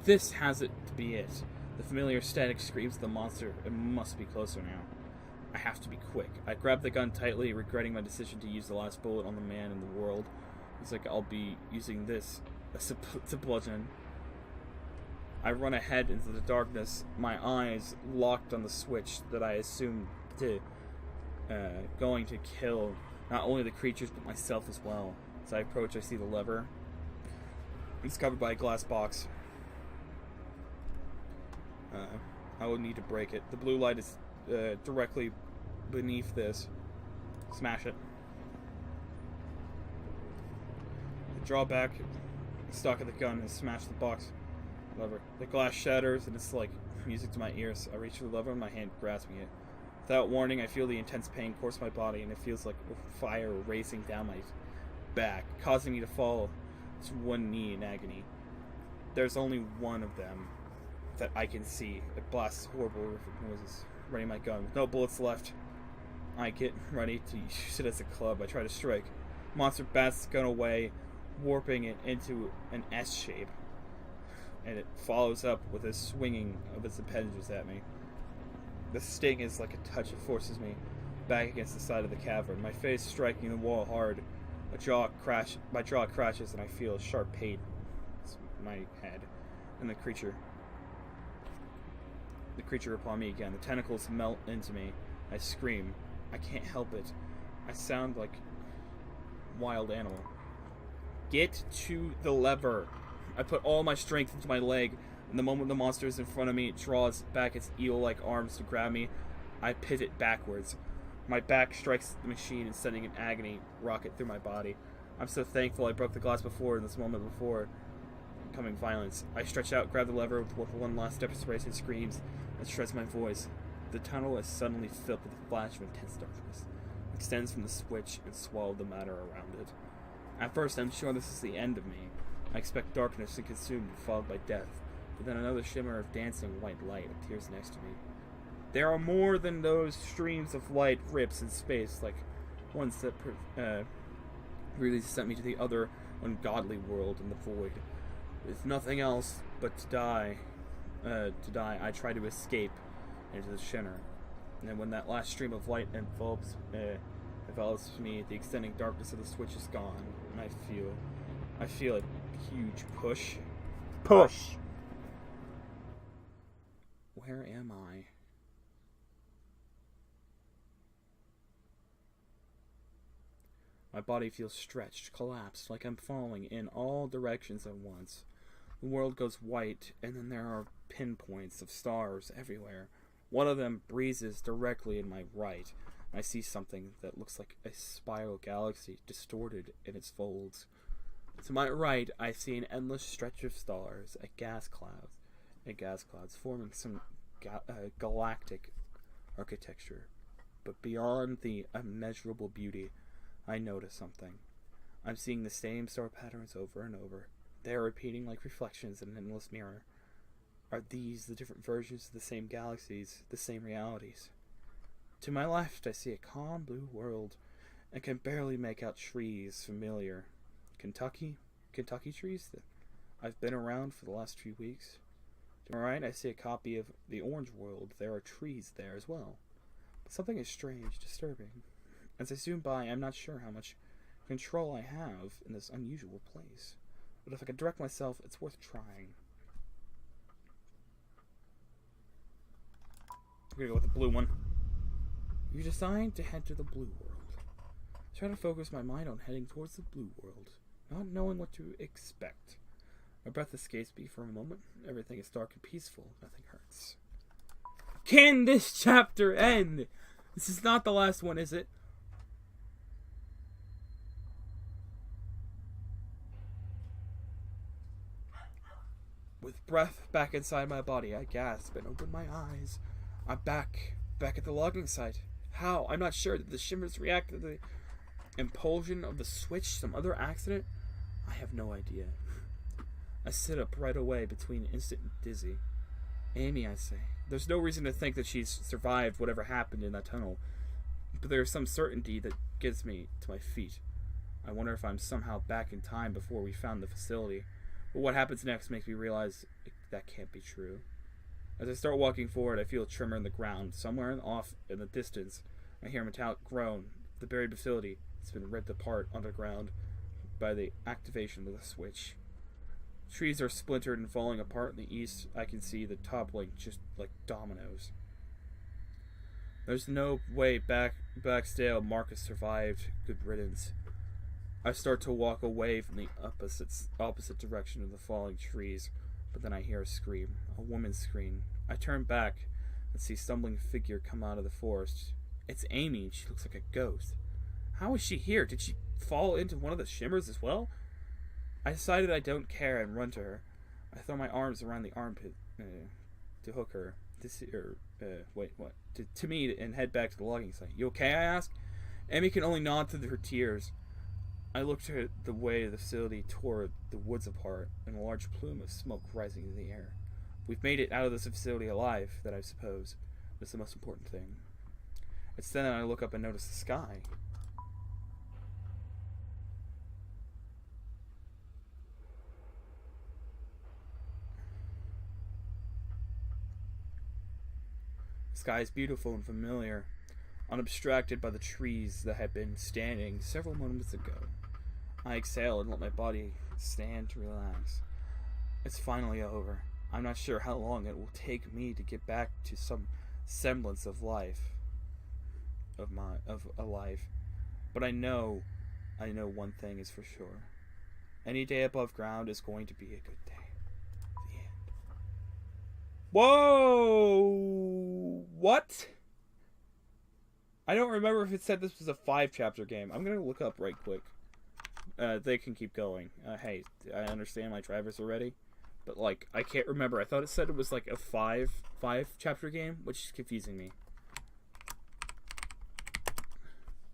This has it to be it. The familiar static screams the monster. It must be closer now. I have to be quick. I grab the gun tightly, regretting my decision to use the last bullet on the man in the world. It's like I'll be using this to bludgeon. I run ahead into the darkness, my eyes locked on the switch that I assumed to going to kill not only the creatures but myself as well. As I approach, I see the lever. It's covered by a glass box. I will need to break it. The blue light is directly beneath this. Smash it. I draw back, stock of the gun, and smash the box lever. The glass shatters, and it's like music to my ears. I reach for the lever, my hand grasping it. Without warning, I feel the intense pain course my body, and it feels like fire racing down my back, causing me to fall to one knee in agony. There's only one of them that I can see. It blasts horrible noises. Ready my gun. With no bullets left, I get ready to use it as a club. I try to strike. Monster bats the gun away, warping it into an S shape. And it follows up with a swinging of its appendages at me. The sting is like a touch. It forces me back against the side of the cavern, my face striking the wall hard. My jaw crashes and I feel a sharp pain in my head. And the creature upon me again. The tentacles melt into me. I scream. I can't help it. I sound like a wild animal. Get to the lever. I put all my strength into my leg, and the moment the monster is in front of me, it draws back its eel-like arms to grab me. I pivot backwards. My back strikes the machine and sending an agony rocket through my body. I'm so thankful I broke the glass before in this moment before coming violence. I stretch out, grab the lever with one last desperation screams and shreds my voice. The tunnel is suddenly filled with a flash of intense darkness. It extends from the switch and swallowed the matter around it. At first, I'm sure this is the end of me. I expect darkness to consume me, followed by death. But then another shimmer of dancing white light appears next to me. There are more than those streams of light rips in space, like ones that really sent me to the other ungodly world in the void. With nothing else but to die, I try to escape into the shimmer. And then when that last stream of light envelops me, the extending darkness of the switch is gone, and I feel a huge push. Push! Where am I? My body feels stretched, collapsed, like I'm falling in all directions at once. The world goes white, and then there are pinpoints of stars everywhere. One of them breezes directly in my right. I see something that looks like a spiral galaxy distorted in its folds. To my right, I see an endless stretch of stars, gas clouds forming some galactic architecture. But beyond the immeasurable beauty, I notice something. I'm seeing the same star patterns over and over. They are repeating like reflections in an endless mirror. Are these the different versions of the same galaxies, the same realities? To my left, I see a calm blue world, and can barely make out trees familiar. Kentucky trees that I've been around for the last few weeks. To my right, I see a copy of the orange world. There are trees there as well. But something is strange, disturbing. As I zoom by, I'm not sure how much control I have in this unusual place. But if I can direct myself, it's worth trying. I'm gonna go with the blue one. You decide to head to the blue world. I try to focus my mind on heading towards the blue world, not knowing what to expect. My breath escapes me for a moment. Everything is dark and peaceful. Nothing hurts. Can this chapter end? This is not the last one, is it? With breath back inside my body, I gasp and open my eyes. I'm back at the logging site. How? I'm not sure. Did the shimmers react to the impulsion of the switch? Some other accident? I have no idea. I sit up right away between instant and dizzy. Amy, I say. There's no reason to think that she's survived whatever happened in that tunnel. But there's some certainty that gets me to my feet. I wonder if I'm somehow back in time before we found the facility. But what happens next makes me realize that can't be true. As I start walking forward, I feel a tremor in the ground. Somewhere off in the distance, I hear a metallic groan. The buried facility has been ripped apart underground by the activation of the switch. Trees are splintered and falling apart in the east. I can see the toppling just like dominoes. There's no way Backstale Marcus survived. Good riddance. I start to walk away from the opposite direction of the falling trees, but then I hear a scream. A woman's scream. I turn back and see a stumbling figure come out of the forest. It's Amy. She looks like a ghost. How is she here? Did she fall into one of the shimmers as well? I decided I don't care and run to her. I throw my arms around the armpit to hook her. To me and head back to the logging site. You okay? I ask. Amy can only nod through her tears. I look to the way of the facility toward the woods apart, and a large plume of smoke rising in the air. We've made it out of this facility alive, that I suppose. That's the most important thing. It's then I look up and notice the sky. The sky is beautiful and familiar, unobstructed by the trees that had been standing several moments ago. I exhale and let my body stand to relax. It's finally over. I'm not sure how long it will take me to get back to some semblance of life. Of a life. But I know one thing is for sure. Any day above ground is going to be a good day. The end. Whoa! What? I don't remember if it said this was a 5-chapter game. I'm gonna look up right quick. They can keep going. Hey, I understand my drivers are ready, but like I can't remember. I thought it said it was like a 5-chapter game, which is confusing me.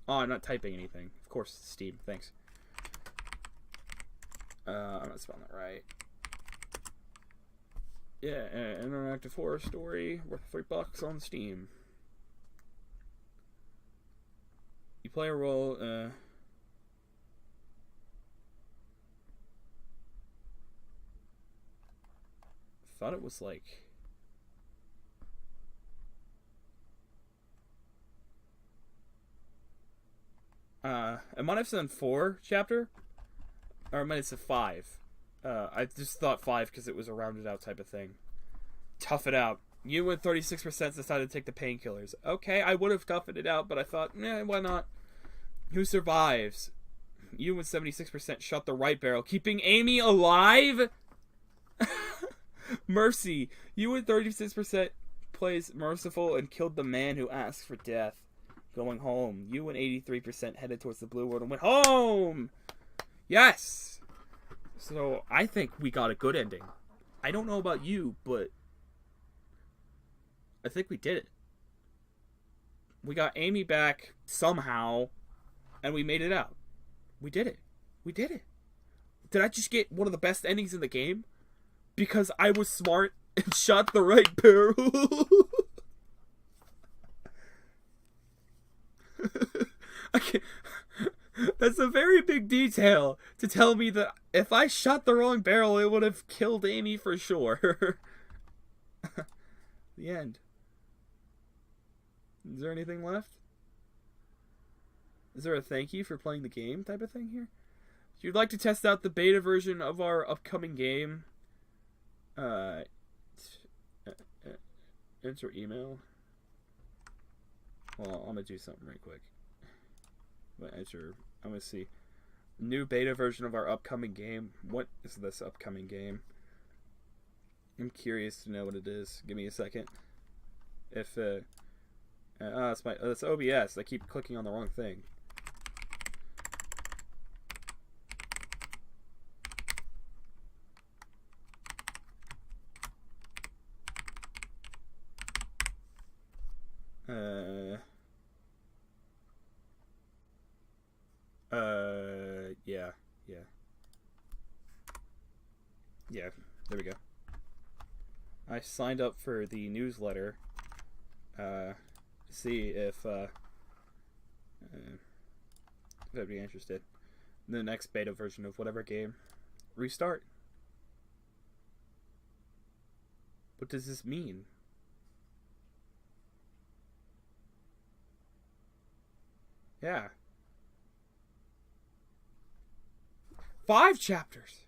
Oh, I'm not typing anything. Of course, it's Steam. Thanks. I'm not spelling that right. Yeah, interactive horror story worth $3 on Steam. You play a role. Thought it was like. It might have said 4 chapter, or it might have said 5. I just thought 5 because it was a rounded out type of thing. Tough it out. You with 36% decided to take the painkillers. Okay, I would have toughened it out, but I thought, why not? Who survives? You with 76% shot the right barrel, keeping Amy alive? Mercy. You with 36% plays merciful and killed the man who asked for death. Going home. You and 83% headed towards the blue world and went home! Yes! So, I think we got a good ending. I don't know about you, but I think we did it. We got Amy back somehow, and we made it out. We did it. We did it. Did I just get one of the best endings in the game? Because I was smart and shot the right barrel. Okay. That's a very big detail to tell me that if I shot the wrong barrel, it would have killed Amy for sure. The end. Is there anything left? Is there a thank you for playing the game type of thing here? If you'd like to test out the beta version of our upcoming game, enter email. Well, I'm gonna do something right quick. I'm gonna see. New beta version of our upcoming game. What is this upcoming game? I'm curious to know what it is. Give me a second. If it's OBS. I keep clicking on the wrong thing. Yeah, there we go. I signed up for the newsletter, to see if I'd be interested in the next beta version of whatever game. Restart. What does this mean? Yeah. 5 chapters.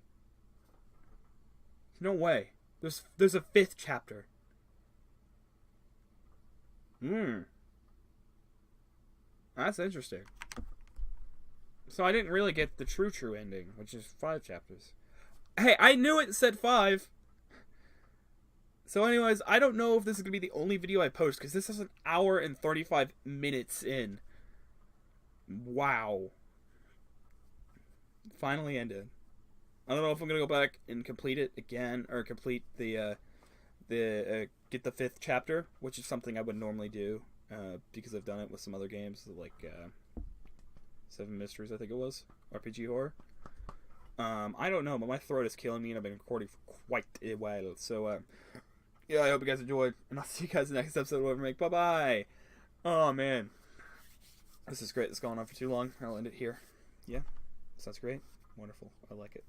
No way. There's a 5th chapter. That's interesting. So I didn't really get the true ending, which is 5 chapters. Hey, I knew it said 5. So anyways, I don't know if this is going to be the only video I post, because this is an hour and 35 minutes in. Wow. Finally ended. I don't know if I'm going to go back and complete it again, or complete get the 5th chapter, which is something I would normally do, because I've done it with some other games, like 7 Mysteries, I think it was, RPG Horror. I don't know, but my throat is killing me, and I've been recording for quite a while, so, yeah, I hope you guys enjoyed, and I'll see you guys in the next episode of Overmake. Bye-bye! Oh, man. This is great. It's gone on for too long. I'll end it here. Yeah? Sounds great. Wonderful. I like it.